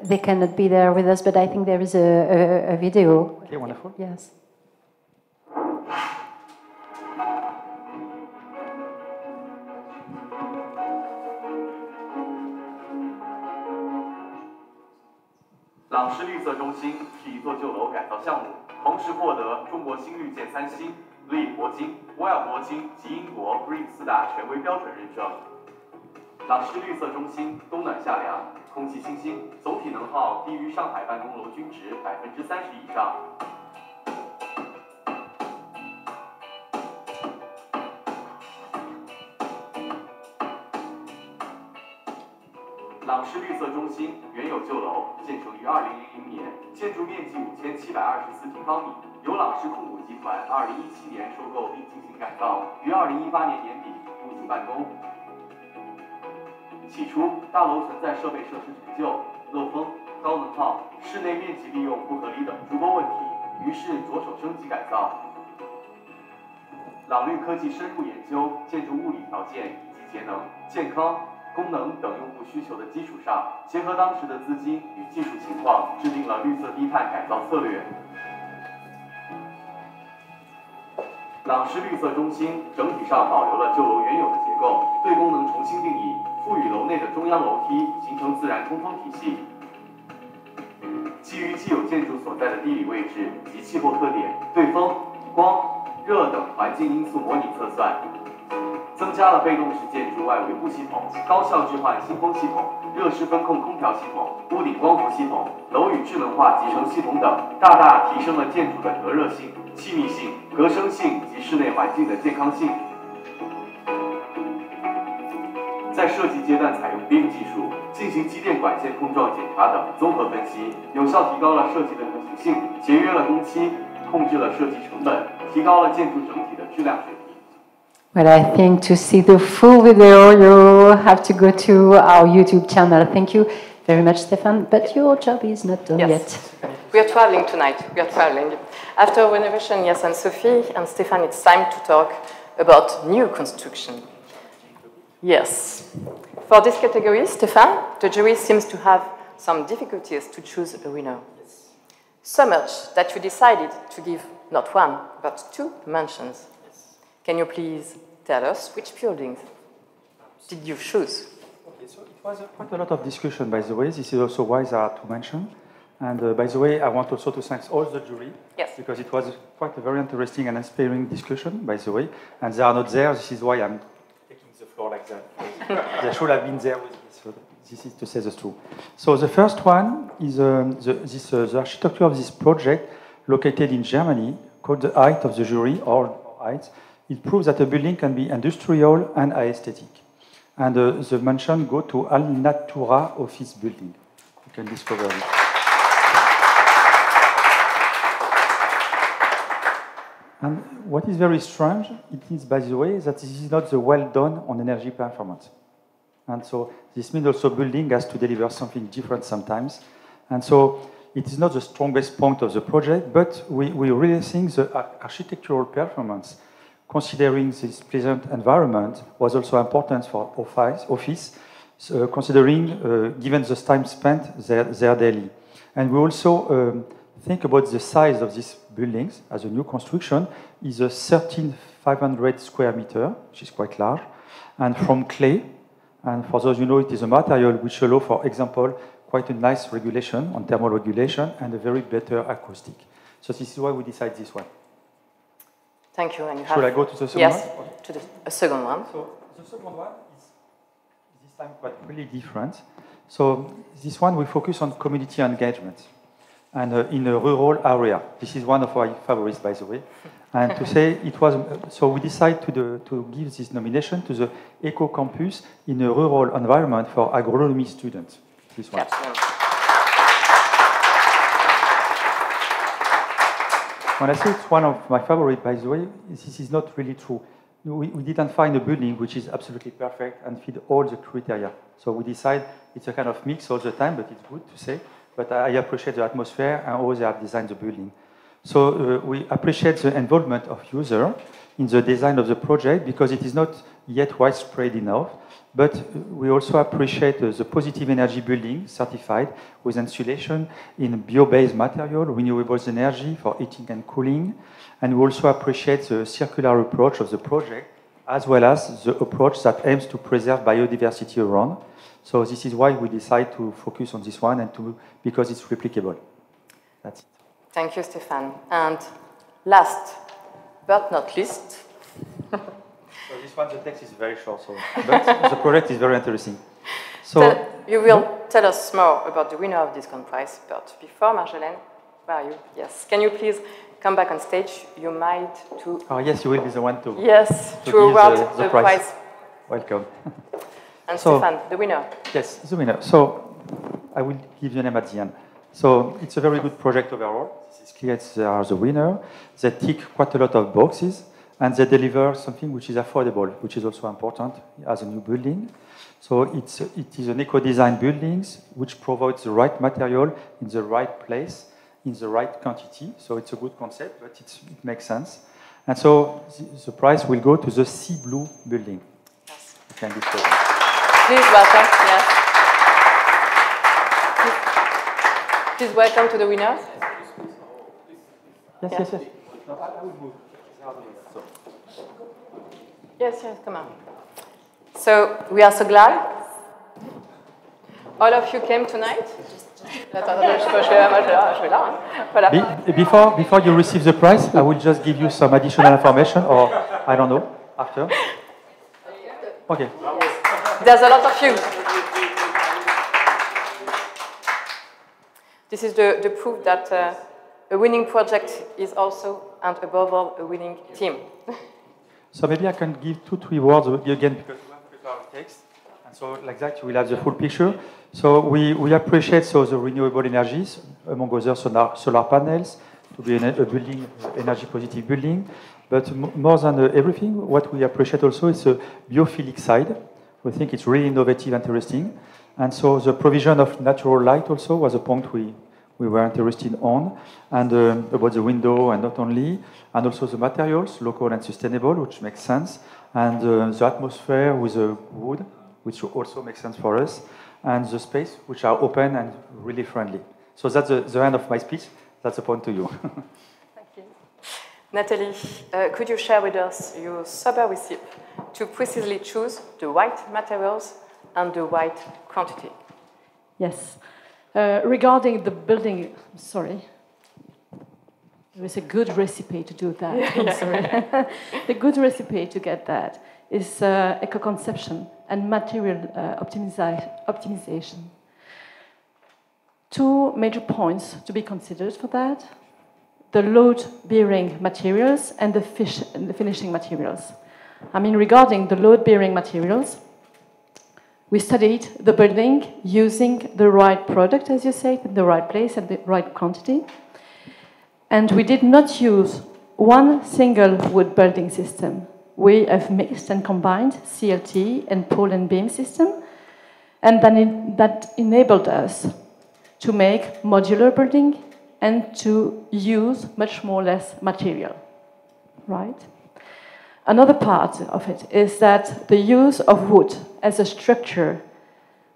They cannot be there with us, but I think there is a video. Okay, wonderful. Yes.朗诗绿色中心是一座旧楼改造项目，同时获得中国新绿建3星、LEED铂金、WELL铂金及英国 Green 4大权威标准认证。朗诗绿色中心冬暖夏凉，空气清新，总体能耗低于上海办公楼均值30%以上。朗诗绿色中心原有旧楼，建成于2000年，建筑面积5724平方米，由朗诗控股集团2017年收购并进行改造，于2018年年底入驻办公。起初，大楼存在设备设施陈旧、漏风、高能耗、室内面积利用不合理等诸多问题，于是着手升级改造。朗绿科技深入研究建筑物理条件以及节能、健康、功能等用户需求的基础上，结合当时的资金与技术情况，制定了绿色低碳改造策略。朗诗绿色中心整体上保留了旧楼原有的结构，对功能重新定义，赋予楼内的中央楼梯形成自然通风体系。基于既有建筑所在的地理位置及气候特点，对风、光、热等环境因素模拟测算。增加了被动式建筑外围部系统、高效置换新风系统、热湿分控空调系统、屋顶光伏系统、楼宇智能化集成系统等，大大提升了建筑的隔热性、气密性、隔声性及室内环境的健康性。在设计阶段采用 BIM 技术进行机电管线碰撞检查等综合分析，有效提高了设计的可行性，节约了工期，控制了设计成本，提高了建筑整体的质量水平。Well, I think to see the full video, you have to go to our YouTube channel. Thank you very much, Stefan. But your job is not done yet. We are traveling tonight. We are traveling. After renovation, yes, and Sophie and Stefan, it's time to talk about new construction. Yes. For this category, Stefan, the jury seems to have some difficulties to choose a winner. So much that you decided to give not one, but two mentions. Can you please tell us which buildings did you choose? Okay, so it was quite a lot of discussion, by the way. This is also why there are to mention. And by the way, I want also to thank all the jury. Yes. Because it was quite a very interesting and inspiring discussion, by the way. And they are not there. This is why I'm taking the floor like that. They should have been there with me. So this is to say the truth. So the first one is the architecture of this project located in Germany, called the height of the jury, or height. It proves that a building can be industrial and aesthetic. And the mention go to Al Natura office building. You can discover it. And what is very strange, it is, by the way, that this is not the well done on energy performance. And so this means also building has to deliver something different sometimes. And so it is not the strongest point of the project, but we really think the architectural performance, considering this pleasant environment, was also important for office, considering given the time spent there daily. And we also think about the size of these buildings as a new construction is a 13,500 square meter, which is quite large, and from clay. And for those who know, it is a material which allows, for example, quite a nice regulation on thermal regulation and a very better acoustic. So this is why we decide this one. Thank you. And you Should I go to the second one? Yes, to the second one. So the second one is this time quite really different. So this one we focus on community engagement and in a rural area. This is one of our favorites, by the way. And to say it was, so we decided to give this nomination to the Eco Campus in a rural environment for agronomy students. This one. Absolutely. When I say it's one of my favorites, by the way, this is not really true. We didn't find a building which is absolutely perfect and fit all the criteria. So we decide it's a kind of mix all the time, but it's good to say. But I appreciate the atmosphere and how they have designed the building. So we appreciate the involvement of users in the design of the project because it is not yet widespread enough. But we also appreciate the positive energy building certified with insulation in bio-based material, renewable energy for heating and cooling. And we also appreciate the circular approach of the project, as well as the approach that aims to preserve biodiversity around. So this is why we decide to focus on this one and because it's replicable. That's it. Thank you, Stéphane. And last but not least. So this one, the text is very short, but the project is very interesting. So you will tell us more about the winner of this grand prize. But before, Marjolaine, where are you? Yes. Can you please come back on stage? You might to. Oh yes, you will be the one to. Yes, to award the prize. Welcome. And so, Stéphane, the winner. Yes, the winner. So I will give you a name at the end. So it's a very good project overall. This is clear they are the winner. They tick quite a lot of boxes, and they deliver something which is affordable, which is also important as a new building. So it is an eco-design building which provides the right material in the right place, in the right quantity. So it's a good concept, but it makes sense. And so the prize will go to the Sea Blue building. Yes. You can discover. Please welcome. Yes. Please welcome to the winners. Yes, yes, yes. No, I will move. Yes, yes, come on. So we are so glad all of you came tonight. Before you receive the prize, I will just give you some additional information, or I don't know, after. Okay. There's a lot of you. This is the proof that a winning project is also, and above all, a winning team. So maybe I can give 2-3 words again because we have to prepare our text. And so like that you will have the full picture. So we appreciate the renewable energies, among others solar panels, to be a building, energy positive building. But more than everything, what we appreciate also is the biophilic side. We think it's really innovative and interesting. And so the provision of natural light also was a point we were interested on, and about the window and not only, and also the materials, local and sustainable, which makes sense, and the atmosphere with the wood, which also makes sense for us, and the space, which are open and really friendly. So that's the end of my speech. That's the point to you. Thank you. Natalie, could you share with us your sober recipe to precisely choose the right materials and the right quantity? Yes. Regarding the building, sorry. There is a good recipe to do that. I'm sorry. The good recipe to get that is eco-conception and material optimization. Two major points to be considered for that: the load-bearing materials and the finishing materials. I mean, regarding the load-bearing materials, we studied the building using the right product, as you say, in the right place and the right quantity. And we did not use one single wood building system. We have mixed and combined CLT and pole and beam system, and then that enabled us to make modular building and to use much more less material, right? Another part of it is that the use of wood as a structure,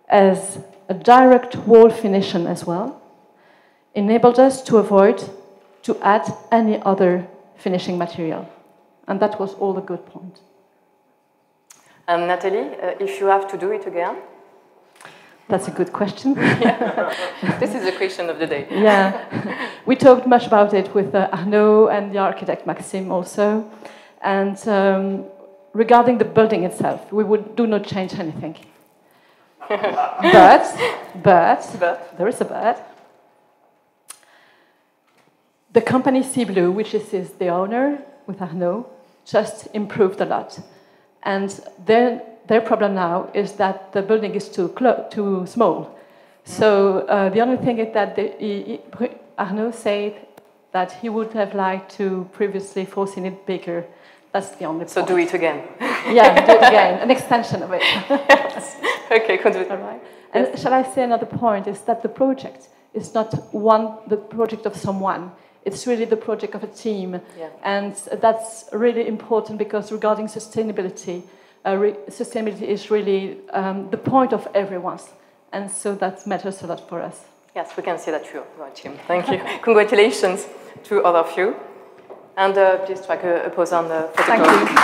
as a direct wall finishing as well, enabled us to avoid to add any other finishing material. And that was all a good point. And Natalie, if you have to do it again? That's a good question. This is the question of the day. Yeah. We talked much about it with Arnaud and the architect Maxime also. And regarding the building itself, we do not change anything. but, there is a but. The company Sea Blue, which is the owner with Arnaud, just improved a lot. And their problem now is that the building is too small. So the only thing is that Arnaud said that he would have liked to previously foreseen it bigger. That's the only point. So do it again. Yeah, do it again. An extension of it. Yes. Okay, continue. All right. And shall I say another point is that the project is not the project of someone. It's really the project of a team. Yeah. And that's really important because regarding sustainability, sustainability is really the point of everyone's. And so that matters a lot for us. Yes, we can see that you're a team. Thank you. Congratulations to all of you. And please strike a pose on the photograph. Thank you.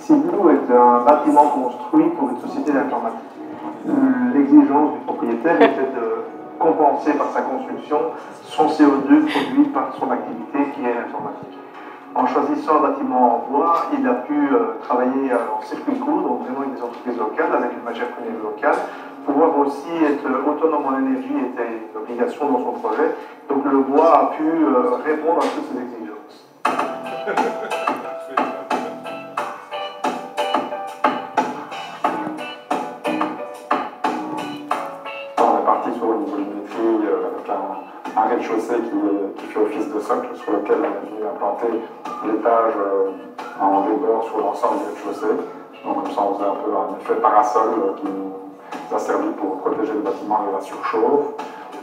Sea Blue est un bâtiment construit pour une société d'informatique. L'exigence du propriétaire était de compenser par sa construction son CO2 produit par son activité qui est l'informatique. En choisissant un bâtiment en bois, il a pu travailler en circuit court, donc vraiment avec des entreprises locales, avec une matière première locale. Pouvoir aussi être autonome en énergie était une obligation dans son projet. Donc le bois a pu répondre à toutes ces exigences. On est parti sur une volumétrie avec un rez-de-chaussée qui fait office de socle, sur lequel on est venu implanter l'étage en débord sur l'ensemble du rez-de-chaussée. Donc comme ça on faisait un peu un effet parasol qui nous a servi pour protéger le bâtiment de la surchauffe.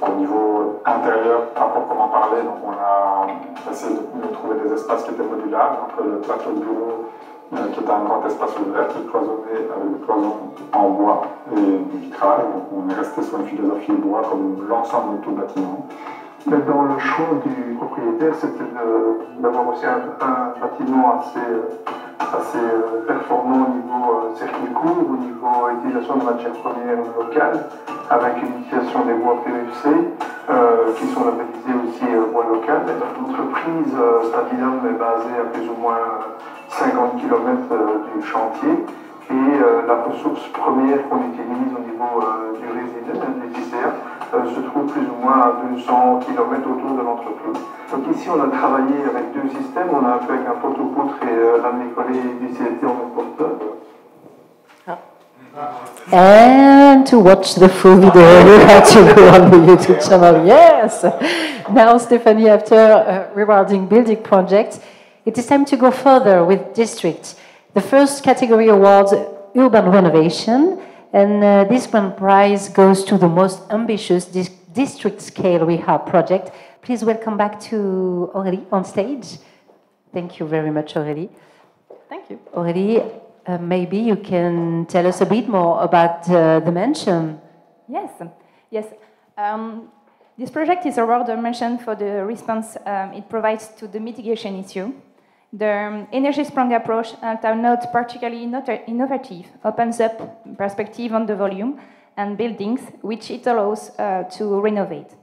Au niveau intérieur, pas proprement parler, donc on a essayé de trouver des espaces qui étaient modulables, donc le plateau de bureau qui est un grand espace ouvert qui est cloisonné avec des cloisons en bois et du vitrage. Donc on est resté sur une philosophie bois comme l'ensemble de tout le bâtiment. Dans le choix du propriétaire, c'était d'avoir aussi un bâtiment assez performant au niveau circuit court, au niveau utilisation de matières premières locales, avec une utilisation des bois PVC qui sont labellisés aussi bois local. L'entreprise Platinum est basée à plus ou moins 50 km du chantier et la ressource première qu'on utilise au niveau du résidu, du TCR, se trouve plus ou moins à 200 km autour de l'entreprise. Donc ici on a travaillé avec deux systèmes, on a un peu avec un pot-au-poutre et lame-écollé du CLT en porteur. And to watch the full video, you have to go on the YouTube channel. Yes! Now, Stephanie, after rewarding building projects, it is time to go further with districts. The first category awards urban renovation, and this grand prize goes to the most ambitious district scale rehab project. Please welcome back to Aurélie on stage. Thank you very much, Aurélie. Thank you. Aurélie, maybe you can tell us a bit more about the mention. Yes, yes. This project is awarded a mention for the response it provides to the mitigation issue. The energy-sprung approach, although not particularly innovative, opens up perspective on the volume and buildings which it allows to renovate.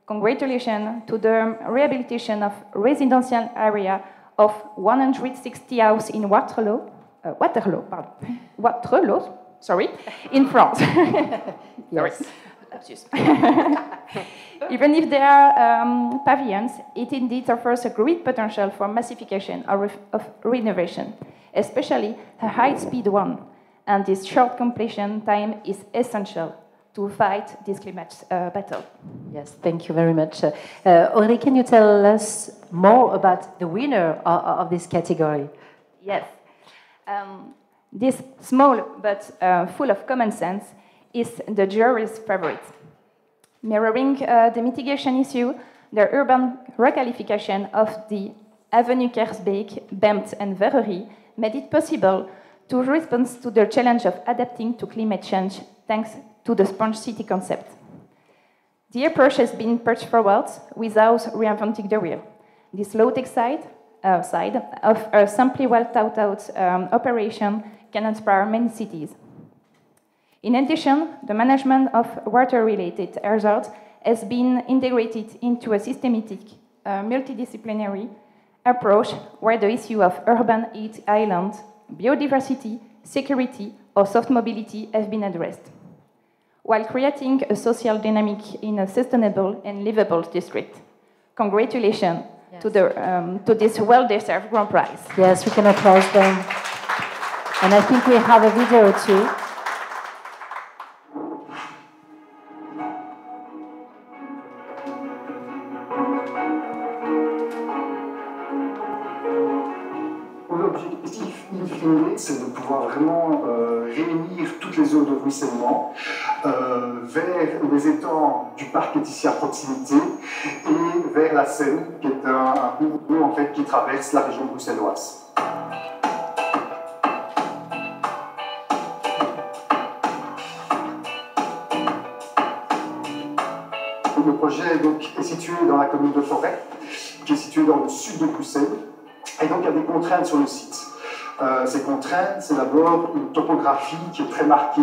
Congratulations to the rehabilitation of residential area of 160 houses in Waterloo, in France. Yes. Even if there are pavilions, it indeed offers a great potential for massification of renovation, especially a high-speed one. And this short completion time is essential to fight this climate battle. Yes, thank you very much. Aurélie, can you tell us more about the winner of this category? Yes. This small but full of common sense is the jury's favorite. Mirroring the mitigation issue, the urban requalification of the Avenue Kersbeek, Bemt and Verrerie made it possible to respond to the challenge of adapting to climate change thanks to the sponge city concept. The approach has been pushed forward without reinventing the wheel. This low-tech side of a simply well-thought-out operation can inspire many cities. In addition, the management of water-related hazards has been integrated into a systematic, multidisciplinary approach where the issue of urban heat island, biodiversity, security, or soft mobility have been addressed, while creating a social dynamic in a sustainable and livable district. Congratulations to this well-deserved Grand Prize. Yes, we can applaud them. And I think we have a video too. L'objectif in fine, c'est de pouvoir vraiment réunir toutes les zones de ruissellement vers les étangs du parc qui est ici à proximité et vers la Seine, qui est un cours d'eau en fait, qui traverse la région bruxelloise. Le projet donc, est situé dans la commune de Forêt, qui est située dans le sud de Bruxelles. Et donc, il y a des contraintes sur le site. Ces contraintes, c'est d'abord une topographie qui est très marquée.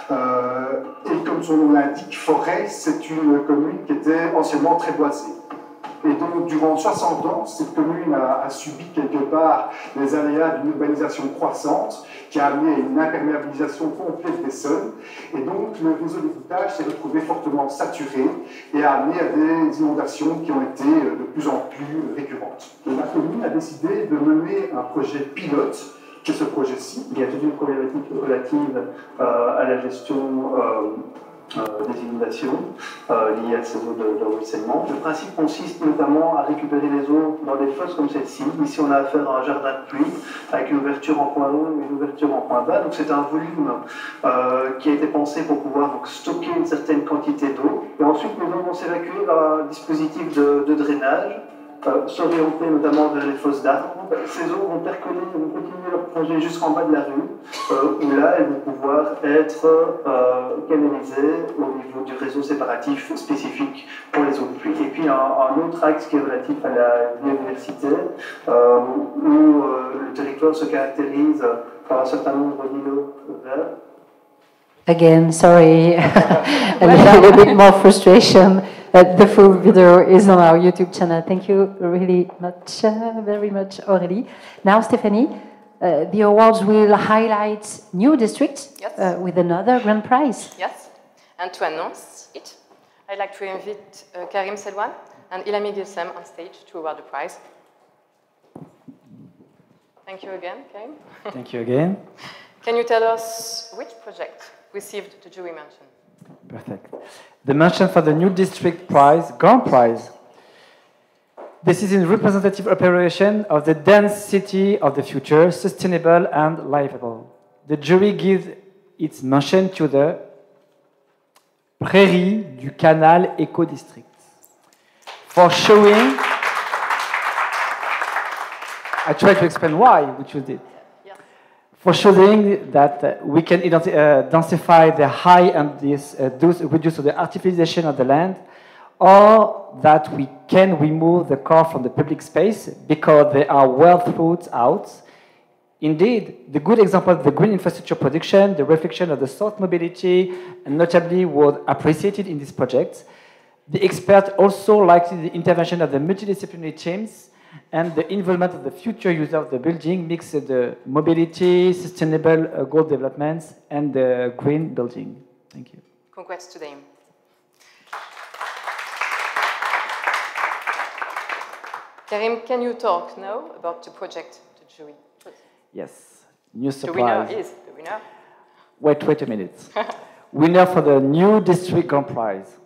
Et comme son nom l'indique, Forêt, c'est une commune qui était anciennement très boisée. Et donc, durant 60 ans, cette commune a subi quelque part les aléas d'une urbanisation croissante qui a amené à une imperméabilisation complète des sols. Et donc, le réseau d'égouttage s'est retrouvé fortement saturé et a amené à des inondations qui ont été de plus en plus récurrentes. Et la commune a décidé de mener un projet pilote, qui est ce projet-ci. Il y a toute une problématique relative à la gestion des inondations liées à ces eaux de ruissellement. Le principe consiste notamment à récupérer les eaux dans des fosses comme celle-ci. Ici, on a affaire à un jardin de pluie avec une ouverture en point haut et une ouverture en point bas. Donc, c'est un volume qui a été pensé pour pouvoir donc, stocker une certaine quantité d'eau. Et ensuite, les eaux vont s'évacuer vers un dispositif de drainage, s'orienter notamment vers les fosses d'arbres. Ces eaux vont percoler, vont continuer leur plongée jusqu'en bas de la rue, où là, elles vont pouvoir être canalisées au niveau du réseau séparatif spécifique pour les eaux de pluie. Et puis un autre axe qui est relatif à la biodiversité, où le territoire se caractérise par un certain nombre d'îlots verts. Again, sorry, a little bit more frustration. The full video is on our YouTube channel. Thank you really much, very much, Aurélie. Now, Stéphanie, the awards will highlight new districts with another grand prize. Yes, and to announce it, I'd like to invite Karim Selwan and Ilhami Gilsem on stage to award the prize. Thank you again, Karim. Thank you again. Can you tell us which project received the jury mention? Perfect. The mention for the new district prize, Grand Prize. This is in representative operation of the dense city of the future, sustainable and livable. The jury gives its mention to the Prairie du Canal Eco District for showing. I try to explain why we chose it. for showing that we can densify the high and reduce the artificialization of the land, or that we can remove the car from the public space because they are well thought out. Indeed, the good example of the green infrastructure production, the reflection of the soft mobility, and notably was appreciated in this project. The experts also liked the intervention of the multidisciplinary teams and the involvement of the future user of the building mixed the mobility, sustainable goal developments, and the green building. Thank you. Congrats to them. Karim, can you talk now about the project, the jury? Yes, new surprise. The winner is the winner. Wait a minute. Winner for the new district grand prize.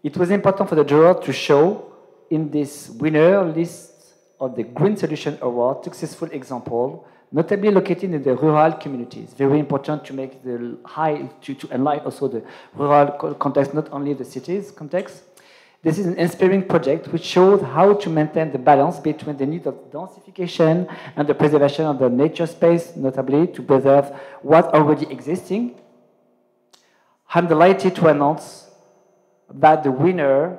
It was important for the juror to show in this winner list of the Green Solution Award successful example, notably located in the rural communities. Very important to make the to enlighten also the rural context, not only the cities context. This is an inspiring project which shows how to maintain the balance between the need of densification and the preservation of the nature space, notably to preserve what's already existing. I'm delighted to announce that the winner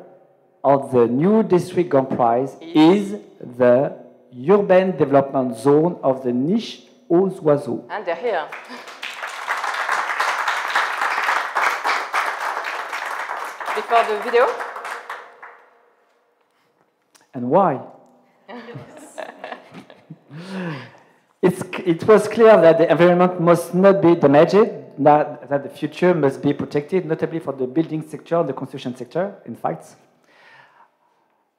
of the new district grand prize is the urban development zone of the Niche aux Oiseaux. And they're here. Before the video. And why? It was clear that the environment must not be damaged, that the future must be protected, notably for the building sector, the construction sector, in fact.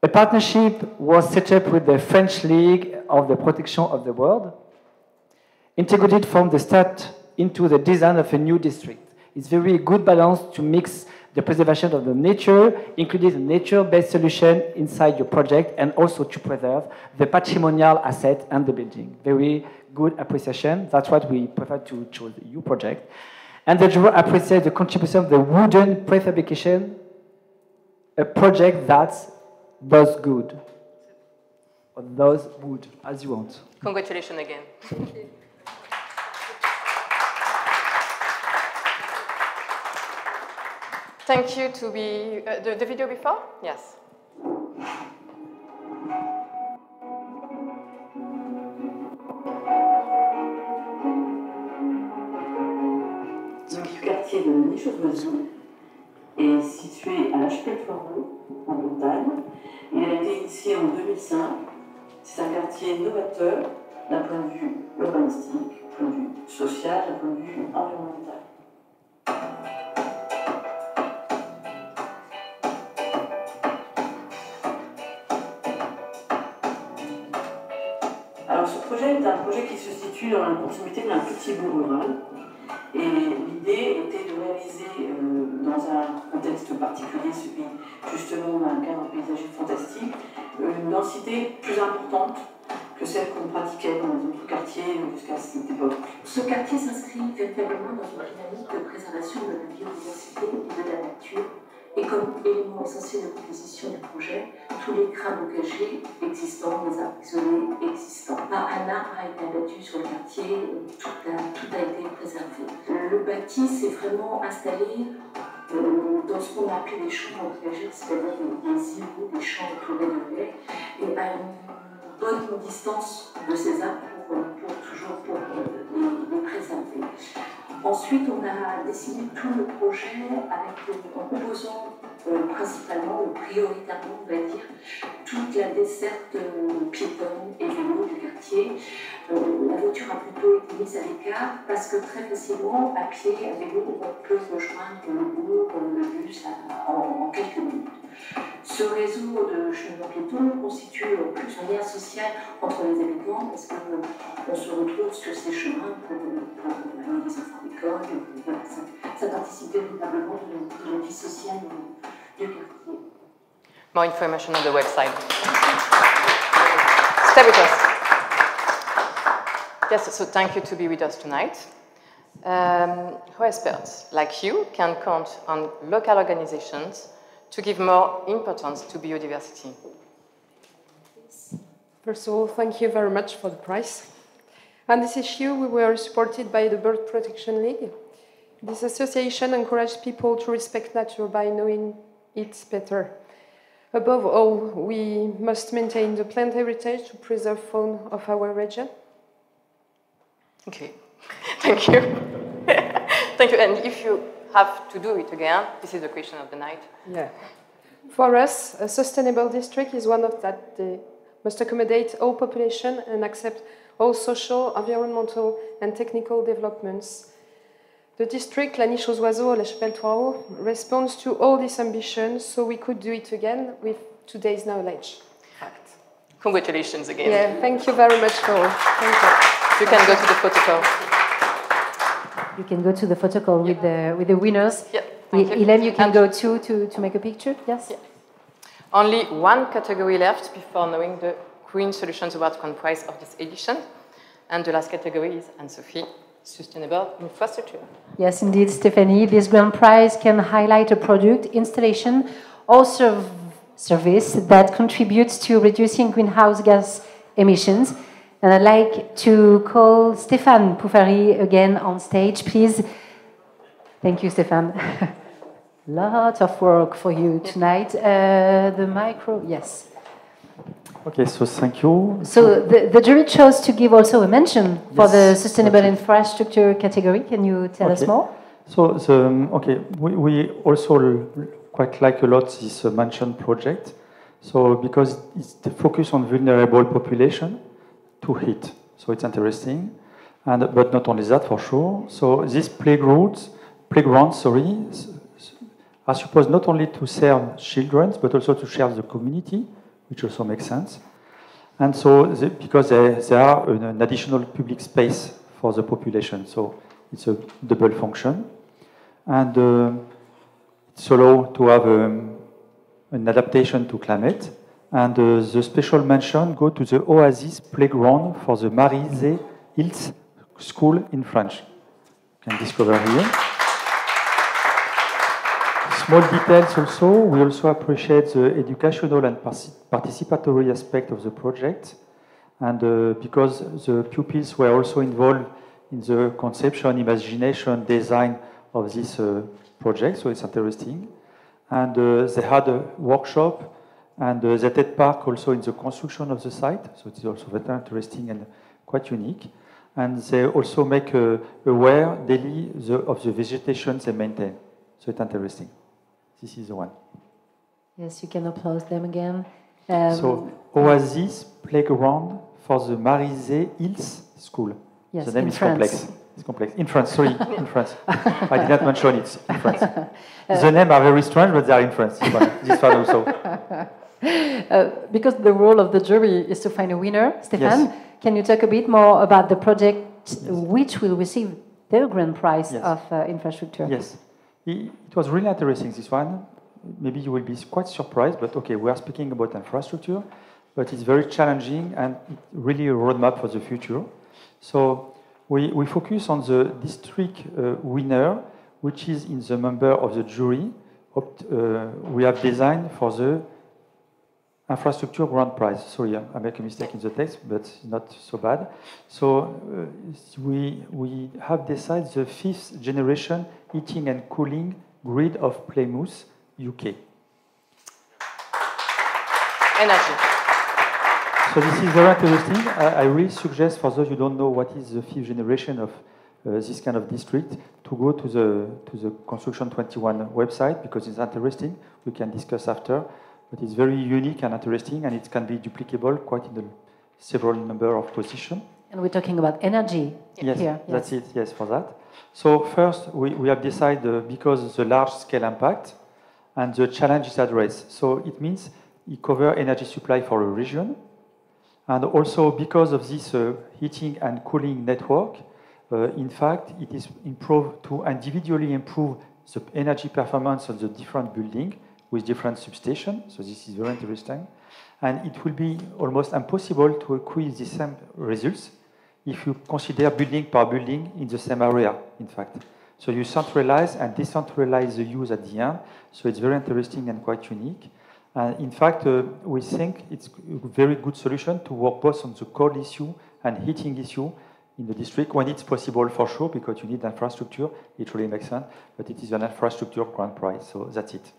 A partnership was set up with the French League of the Protection of the World, integrated from the start into the design of a new district. It's very good balance to mix the preservation of the nature, including the nature-based solution inside your project, and also to preserve the patrimonial asset and the building. Very good appreciation. That's what we prefer to choose your project. And the juror appreciates the contribution of the wooden prefabrication, a project that does good, or does wood, as you want. Congratulations again. Thank you to be... the video before? Yes. Le quartier de Niche aux Oiseaux est situé à l'Archipel-Foireau, en Bretagne. Il a été initié en 2005. C'est un quartier novateur d'un point de vue urbanistique, d'un point de vue social, d'un point de vue environnemental. Alors ce projet est un projet qui se situe dans la proximité d'un petit bourg rural. Et l'idée était de réaliser, dans un contexte particulier, celui justement d'un cadre paysager fantastique, une densité plus importante que celle qu'on pratiquait dans les autres quartiers jusqu'à cette époque. Ce quartier s'inscrit véritablement dans une dynamique de préservation de la biodiversité et de la nature. Et comme élément essentiel de composition du projet, tous les crânes bocagés existants, les arbres isolés existants. Pas un arbre a été abattu sur le quartier, tout a été préservé. Le bâti s'est vraiment installé dans ce qu'on a appelé des champs bocagés, c'est-à-dire des îlots, des champs entourés de haies, et à une bonne distance de ces arbres pour les préserver. Ensuite, on a dessiné tout le projet en composant principalement ou prioritairement, on va dire, toute la desserte piétonne et vélo du quartier. La voiture a plutôt été mise à l'écart parce que très facilement, à pied, à vélo, on peut rejoindre le bourg, le bus en quelques minutes. Ce réseau de chemins piétons constitue en plus un lien social entre les habitants parce qu'on se retrouve sur ces chemins pour amener les enfants à l'école. Voilà, ça participe véritablement de la vie sociale du quartier. More information on the website. Stay with us. Yes, so thank you to be with us tonight. Experts like you can count on local organizations to give more importance to biodiversity. First of all, thank you very much for the prize. On this issue, we were supported by the Bird Protection League. This association encourages people to respect nature by knowing it better. Above all, we must maintain the plant heritage to preserve fauna of our region. Okay, thank you. Thank you, and if you have to do it again, this is the question of the night. Yeah. For us, a sustainable district is one of that they must accommodate all population and accept all social, environmental and technical developments. The district, La Niche aux Oiseaux, La Chapelle-Trois-Hauts, responds to all these ambitions, so we could do it again with today's knowledge. Congratulations again. Yeah, thank you very much for all. Thank you. You can go to the protocol. You can go to the protocol with the winners. Yeah. Hélène, you can go too to make a picture. Yes. Yeah. Only one category left before knowing the Green Solutions Award grand prize of this edition, and the last category is Anne-Sophie, Sustainable Infrastructure. Yes, indeed, Stephanie. This grand prize can highlight a product, installation, or service that contributes to reducing greenhouse gas emissions. And I'd like to call Stéphane Poufari again on stage, please. Thank you, Stéphane. Lot of work for you tonight. The micro, yes. Okay, so thank you. So the jury chose to give also a mention for the sustainable infrastructure category. Can you tell us more? So we also quite like a lot this mention project. So because it's the focus on vulnerable population to heat, so it's interesting, and but not only that for sure. So these playgrounds, are supposed not only to serve children but also to serve the community, which also makes sense. And so because they are an additional public space for the population, so it's a double function, and it's allowed to have an adaptation to climate. And the special mention go to the Oasis playground for the Marizé Hills School in French. You can discover here. Small details also, we also appreciate the educational and participatory aspect of the project, and because the pupils were also involved in the conception, imagination, design of this project, so it's interesting. And they had a workshop, and they take part also in the construction of the site, so it's also very interesting and quite unique. And they also make aware daily of the vegetation they maintain, so it's interesting. This is the one. Yes, you can applaud them again. So, Oasis Playground for the Marizé Hills School. Yes, the name is France. complex. It's complex. In France, sorry, in France. I did not mention it, in France. The names are very strange, but they are in France. This one also. Because the role of the jury is to find a winner, Stéphane, can you talk a bit more about the project which will receive the grand prize of infrastructure? Yes. It was really interesting, this one. Maybe you will be quite surprised, but okay, we are speaking about infrastructure, but it's very challenging and really a roadmap for the future. So we focus on the district winner, which is in the member of the jury. We have designed for the infrastructure grand prize. Sorry, I make a mistake in the text, but it's not so bad. So we have decided the 5th generation heating and cooling grid of Plymouth, UK. Energy. So this is very interesting. I really suggest for those who don't know what is the 5th generation of this kind of district to go to the Construction 21 website, because it's interesting. We can discuss after. But it's very unique and interesting, and it can be duplicable quite in the several number of positions. And we're talking about energy here. Yes, that's it, yes, for that. So first, we have decided, because of the large-scale impact and the challenge is addressed. So it means it covers energy supply for a region, and also because of this heating and cooling network, in fact, it is improved to individually improve the energy performance of the different buildings with different substations, so this is very interesting. And it will be almost impossible to achieve the same results if you consider building per building in the same area, in fact. So you centralize and decentralize the use at the end, so it's very interesting and quite unique. And in fact, we think it's a very good solution to work both on the cold issue and heating issue in the district when it's possible, for sure, because you need infrastructure. It really makes sense, but it is an infrastructure grand prize. So that's it.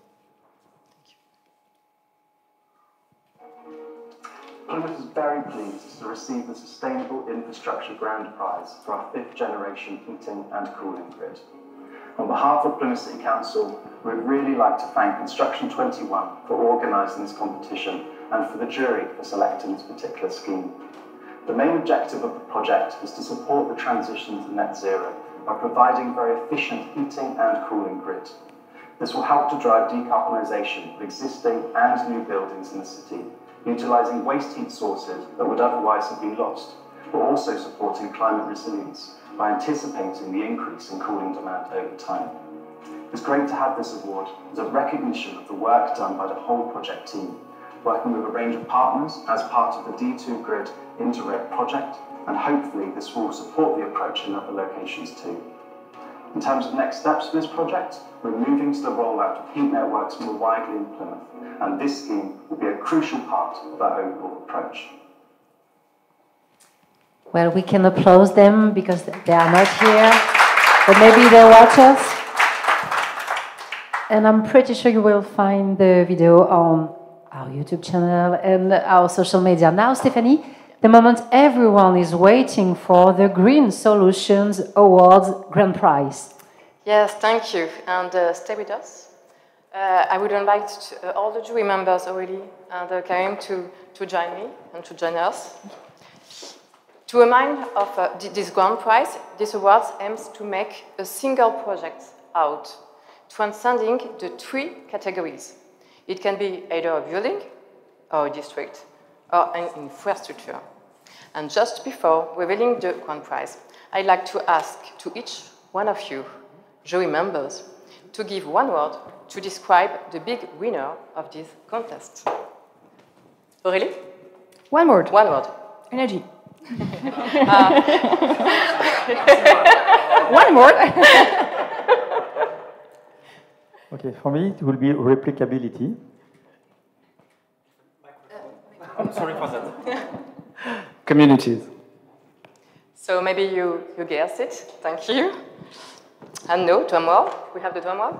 Plymouth is very pleased to receive the Sustainable Infrastructure Grand Prize for our 5th generation heating and cooling grid. On behalf of Plymouth City Council, we'd really like to thank Construction 21 for organising this competition and for the jury for selecting this particular scheme. The main objective of the project is to support the transition to net zero by providing very efficient heating and cooling grid. This will help to drive decarbonisation of existing and new buildings in the city, utilising waste heat sources that would otherwise have been lost, but also supporting climate resilience by anticipating the increase in cooling demand over time. It's great to have this award as a recognition of the work done by the whole project team, working with a range of partners as part of the D2 Grid Interreg project, and hopefully this will support the approach in other locations too. In terms of next steps for this project, we're moving to the rollout of heat networks more widely in Plymouth, and this scheme will be a crucial part of that overall approach. Well, we can applaud them because they are not here, but maybe they watch us. And I'm pretty sure you will find the video on our YouTube channel and our social media. Now, Stephanie, the moment everyone is waiting for the Green Solutions Awards Grand Prize. Yes, thank you. And stay with us. I would invite all the jury members already and Karim to join me and to join us. To remind of this grand prize, this award aims to make a single project out, transcending the 3 categories. It can be either a building, or a district, or an infrastructure. And just before revealing the grand prize, I'd like to ask to each one of you, jury members, to give one word to describe the big winner of this contest. Aurélie? One word. One word. Energy. One word. Okay, for me it will be replicability. I'm sorry for that. Communities. So maybe you guessed it. Thank you. And no, drum roll. We have the drum roll.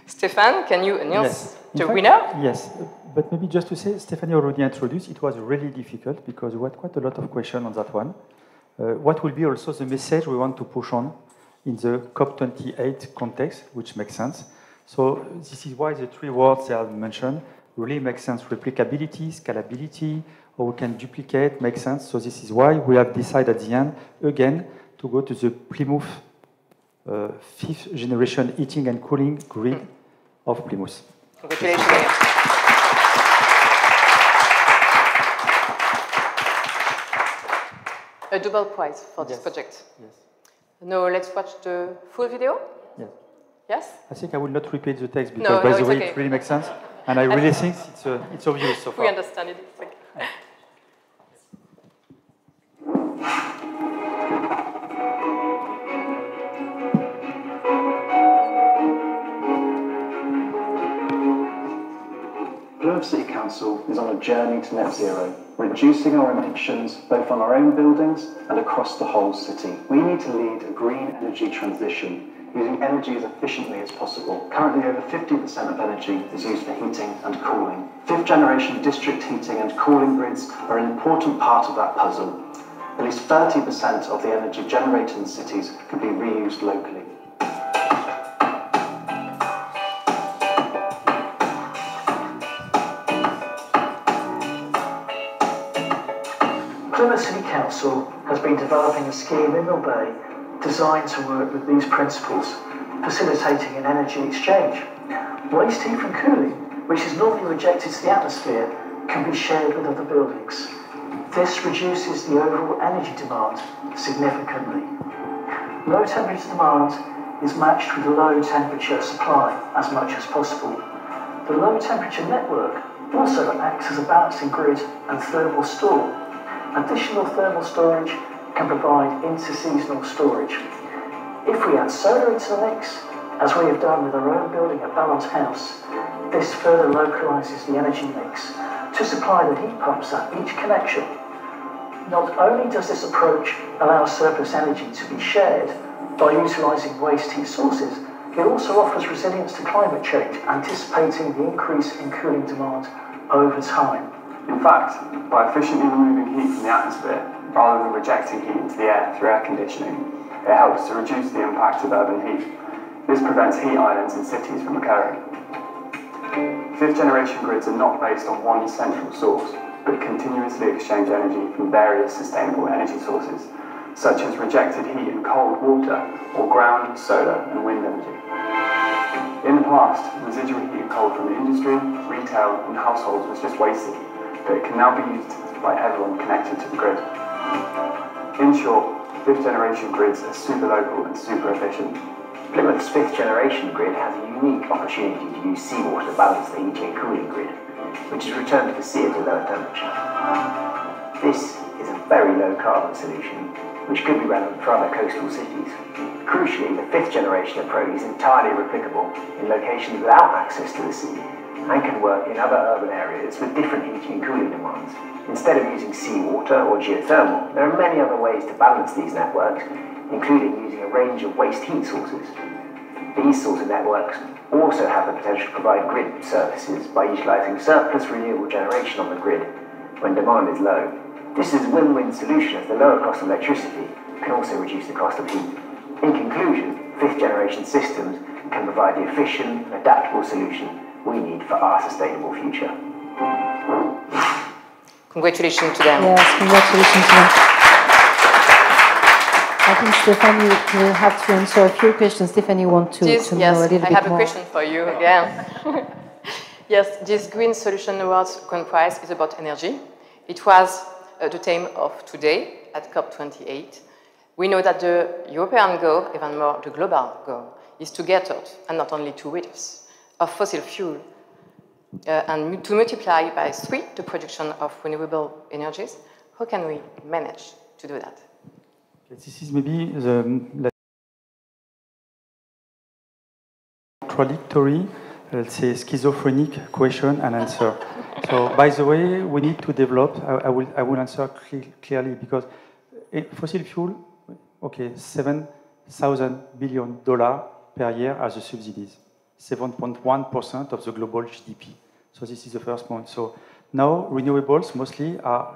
Stéphane, can you announce the winner? Yes, but maybe just to say, Stephanie already introduced, it was really difficult because we had quite a lot of questions on that one. What will be also the message we want to push on in the COP28 context, which makes sense. So this is why the 3 words I have mentioned really make sense. Replicability, scalability, or we can duplicate, makes sense. So this is why we have decided at the end, again, to go to the Plymouth 5th generation heating and cooling grid of Plymouth. Congratulations. A double prize for this project. Yes. Now let's watch the full video. Yes. Yes? I think I will not repeat the text because, by the way, it really makes sense. And I really think it's obvious so far. We understand it. It's okay. Plymouth City Council is on a journey to net zero, reducing our emissions both on our own buildings and across the whole city. We need to lead a green energy transition, using energy as efficiently as possible. Currently, over 50% of energy is used for heating and cooling. 5th generation district heating and cooling grids are an important part of that puzzle. At least 30% of the energy generated in cities can be reused locally. Plymouth City Council has been developing a scheme in Mill Bay designed to work with these principles, facilitating an energy exchange. Waste heat from cooling, which is normally rejected to the atmosphere, can be shared with other buildings. This reduces the overall energy demand significantly. Low temperature demand is matched with low temperature supply as much as possible. The low temperature network also acts as a balancing grid and thermal store. Additional thermal storage can provide inter-seasonal storage. If we add solar into the mix, as we have done with our own building at Ballon's House, this further localises the energy mix to supply the heat pumps at each connection. Not only does this approach allow surplus energy to be shared by utilising waste heat sources, it also offers resilience to climate change, anticipating the increase in cooling demand over time. In fact, by efficiently removing heat from the atmosphere, rather than rejecting heat into the air through air conditioning, it helps to reduce the impact of urban heat. This prevents heat islands in cities from occurring. Fifth-generation grids are not based on one central source, but continuously exchange energy from various sustainable energy sources, such as rejected heat and cold water, or ground, solar, and wind energy. In the past, residual heat and cold from industry, retail, and households was just wasted, but it can now be used by everyone connected to the grid. In short, fifth-generation grids are super local and super efficient. Plymouth's fifth-generation grid has a unique opportunity to use seawater to balance the heating and cooling grid, which is returned to the sea at a lower temperature. This is a very low-carbon solution, which could be relevant for other coastal cities. Crucially, the fifth-generation approach is entirely replicable in locations without access to the sea and can work in other urban areas with different heating and cooling demands. Instead of using seawater or geothermal, there are many other ways to balance these networks, including using a range of waste heat sources. These sorts of networks also have the potential to provide grid services by utilising surplus renewable generation on the grid when demand is low. This is a win-win solution, as the lower cost of electricity can also reduce the cost of heat. In conclusion, fifth-generation systems can provide the efficient and adaptable solution we need for our sustainable future. Congratulations to them. Yes, congratulations to them. I think Stephanie will have to answer a few questions. Stephanie wants to know a little bit more. I have a question for you again. Yes, this Green Solution Awards Grand Prize is about energy. It was the theme of today at COP28. We know that the European goal, even more the global goal, is to get out, and not only to reduce, of fossil fuel and to multiply by 3 the production of renewable energies. How can we manage to do that? This is maybe the contradictory, let's say, schizophrenic question and answer. So, by the way, we need to develop, I will answer clearly, because fossil fuel, okay, $7,000 billion per year as the subsidies, 7.1% of the global GDP. So this is the first point. So now renewables mostly are,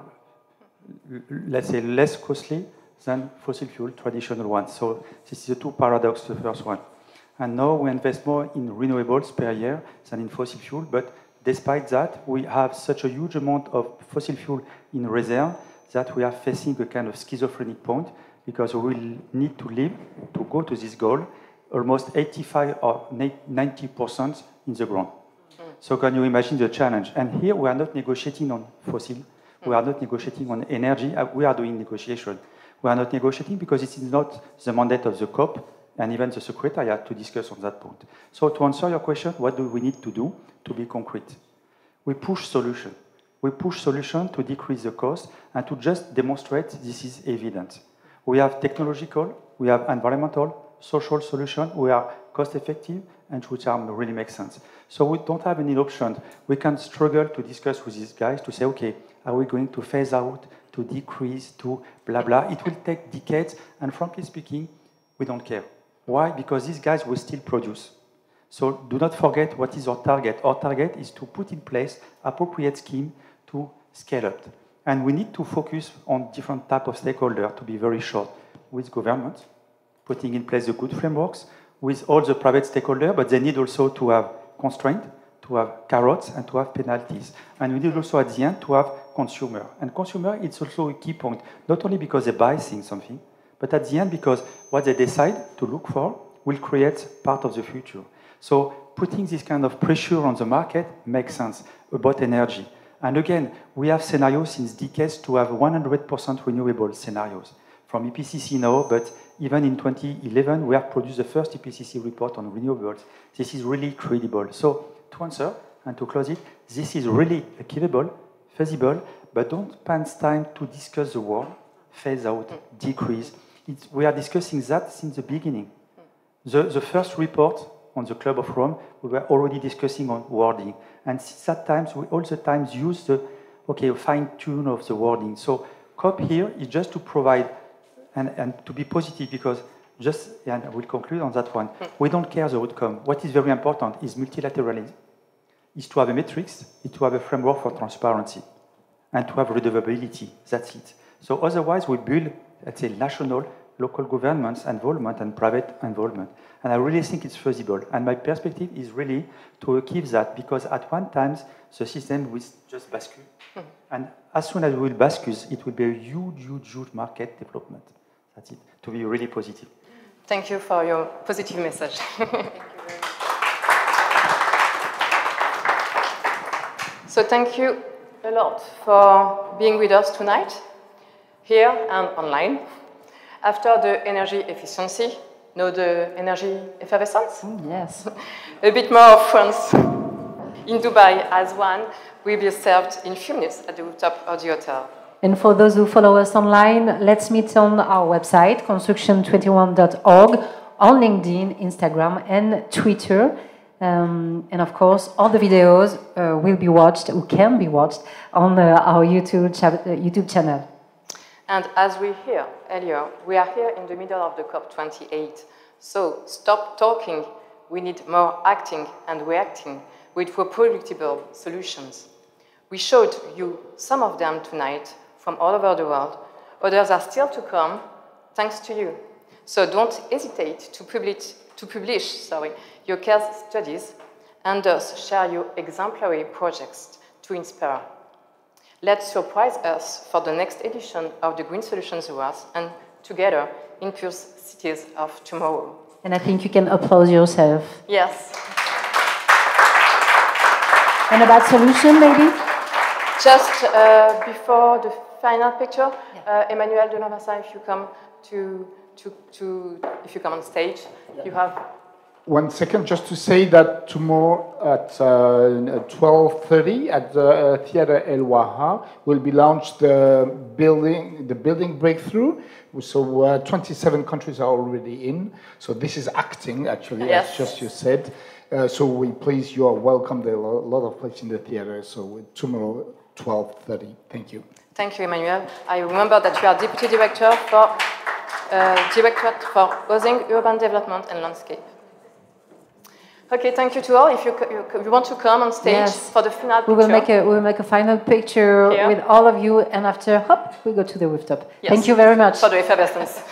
let's say, less costly than fossil fuel, traditional ones. So this is the two paradoxes, the first one. And now we invest more in renewables per year than in fossil fuel, but despite that, we have such a huge amount of fossil fuel in reserve that we are facing a kind of schizophrenic point, because we will need to live to go to this goal almost 85 or 90% in the ground. So can you imagine the challenge? And here we are not negotiating on fossil, we are not negotiating on energy, we are doing negotiation. We are not negotiating because it is not the mandate of the COP and even the Secretariat to discuss on that point. So to answer your question, what do we need to do to be concrete? We push solution. We push solution to decrease the cost and to just demonstrate this is evident. We have technological, we have environmental, social solution, we are cost effective and which really make sense. So we don't have any option. We can struggle to discuss with these guys to say, okay, are we going to phase out, to decrease, to blah, blah. It will take decades, and frankly speaking, we don't care. Why? Because these guys will still produce. So do not forget what is our target. Our target is to put in place appropriate scheme to scale up. And we need to focus on different type of stakeholders, to be very short, with government, putting in place the good frameworks, with all the private stakeholders, but they need also to have constraint, to have carrots, and to have penalties. And we need also at the end to have consumer. And consumer, it's also a key point, not only because they buy something, but at the end because what they decide to look for will create part of the future. So putting this kind of pressure on the market makes sense about energy. And again, we have scenarios since decades to have 100% renewable scenarios. From IPCC now, but even in 2011, we have produced the first IPCC report on renewables. This is really credible. So to answer and to close it, this is really achievable, feasible, but don't spend time to discuss the word, phase out, decrease. We are discussing that since the beginning. The first report on the Club of Rome, we were already discussing on wording. And since that time, we all the times use the fine-tune of the wording. So COP here is just to provide and to be positive, because and I will conclude on that one. We don't care the outcome. What is very important is multilateralism, is to have a metrics, is to have a framework for transparency, and to have redevability. That's it. So otherwise, we build, let's say, national, local governments involvement and private involvement. And I really think it's feasible. And my perspective is really to keep that, because at one time, the system will just bascule. And as soon as we will bascule, it will be a huge, huge, huge market development. That's it, to be really positive. Thank you for your positive message. Thank you very much. So thank you a lot for being with us tonight, here and online. After the energy efficiency, now the energy effervescence? Yes. A bit more of France. In Dubai, as one will be served in a few minutes at the rooftop of the hotel. And for those who follow us online, let's meet on our website, construction21.org, on LinkedIn, Instagram, and Twitter. And of course, all the videos will be watched, or can be watched, on our YouTube channel. And as we heard earlier, we are here in the middle of the COP28. So stop talking. We need more acting and reacting with reproducible solutions. We showed you some of them tonight from all over the world. Others are still to come, thanks to you. So don't hesitate to publish your case studies, and thus share your exemplary projects to inspire. Let's surprise us for the next edition of the Green Solutions Awards, and together impulse cities of tomorrow. And I think you can applaud yourself. Yes. And about solution, maybe? Just before the final picture, Emmanuel de Lavassa, if you come if you come on stage, you have. 1 second, just to say that tomorrow at 12:30 at the Theatre El Waha will be launched the building breakthrough. So 27 countries are already in. So this is acting, actually, yes, as just you said. So you are welcome. There are a lot of places in the theatre. So tomorrow, 12:30. Thank you. Thank you, Emmanuel. I remember that you are Deputy Director for Directorate for Housing, Urban Development and Landscape. Okay, thank you to all. If you want to come on stage for the final picture. We will make a final picture with all of you, and after, hop, we go to the rooftop. Yes. Thank you very much. For the effervescence.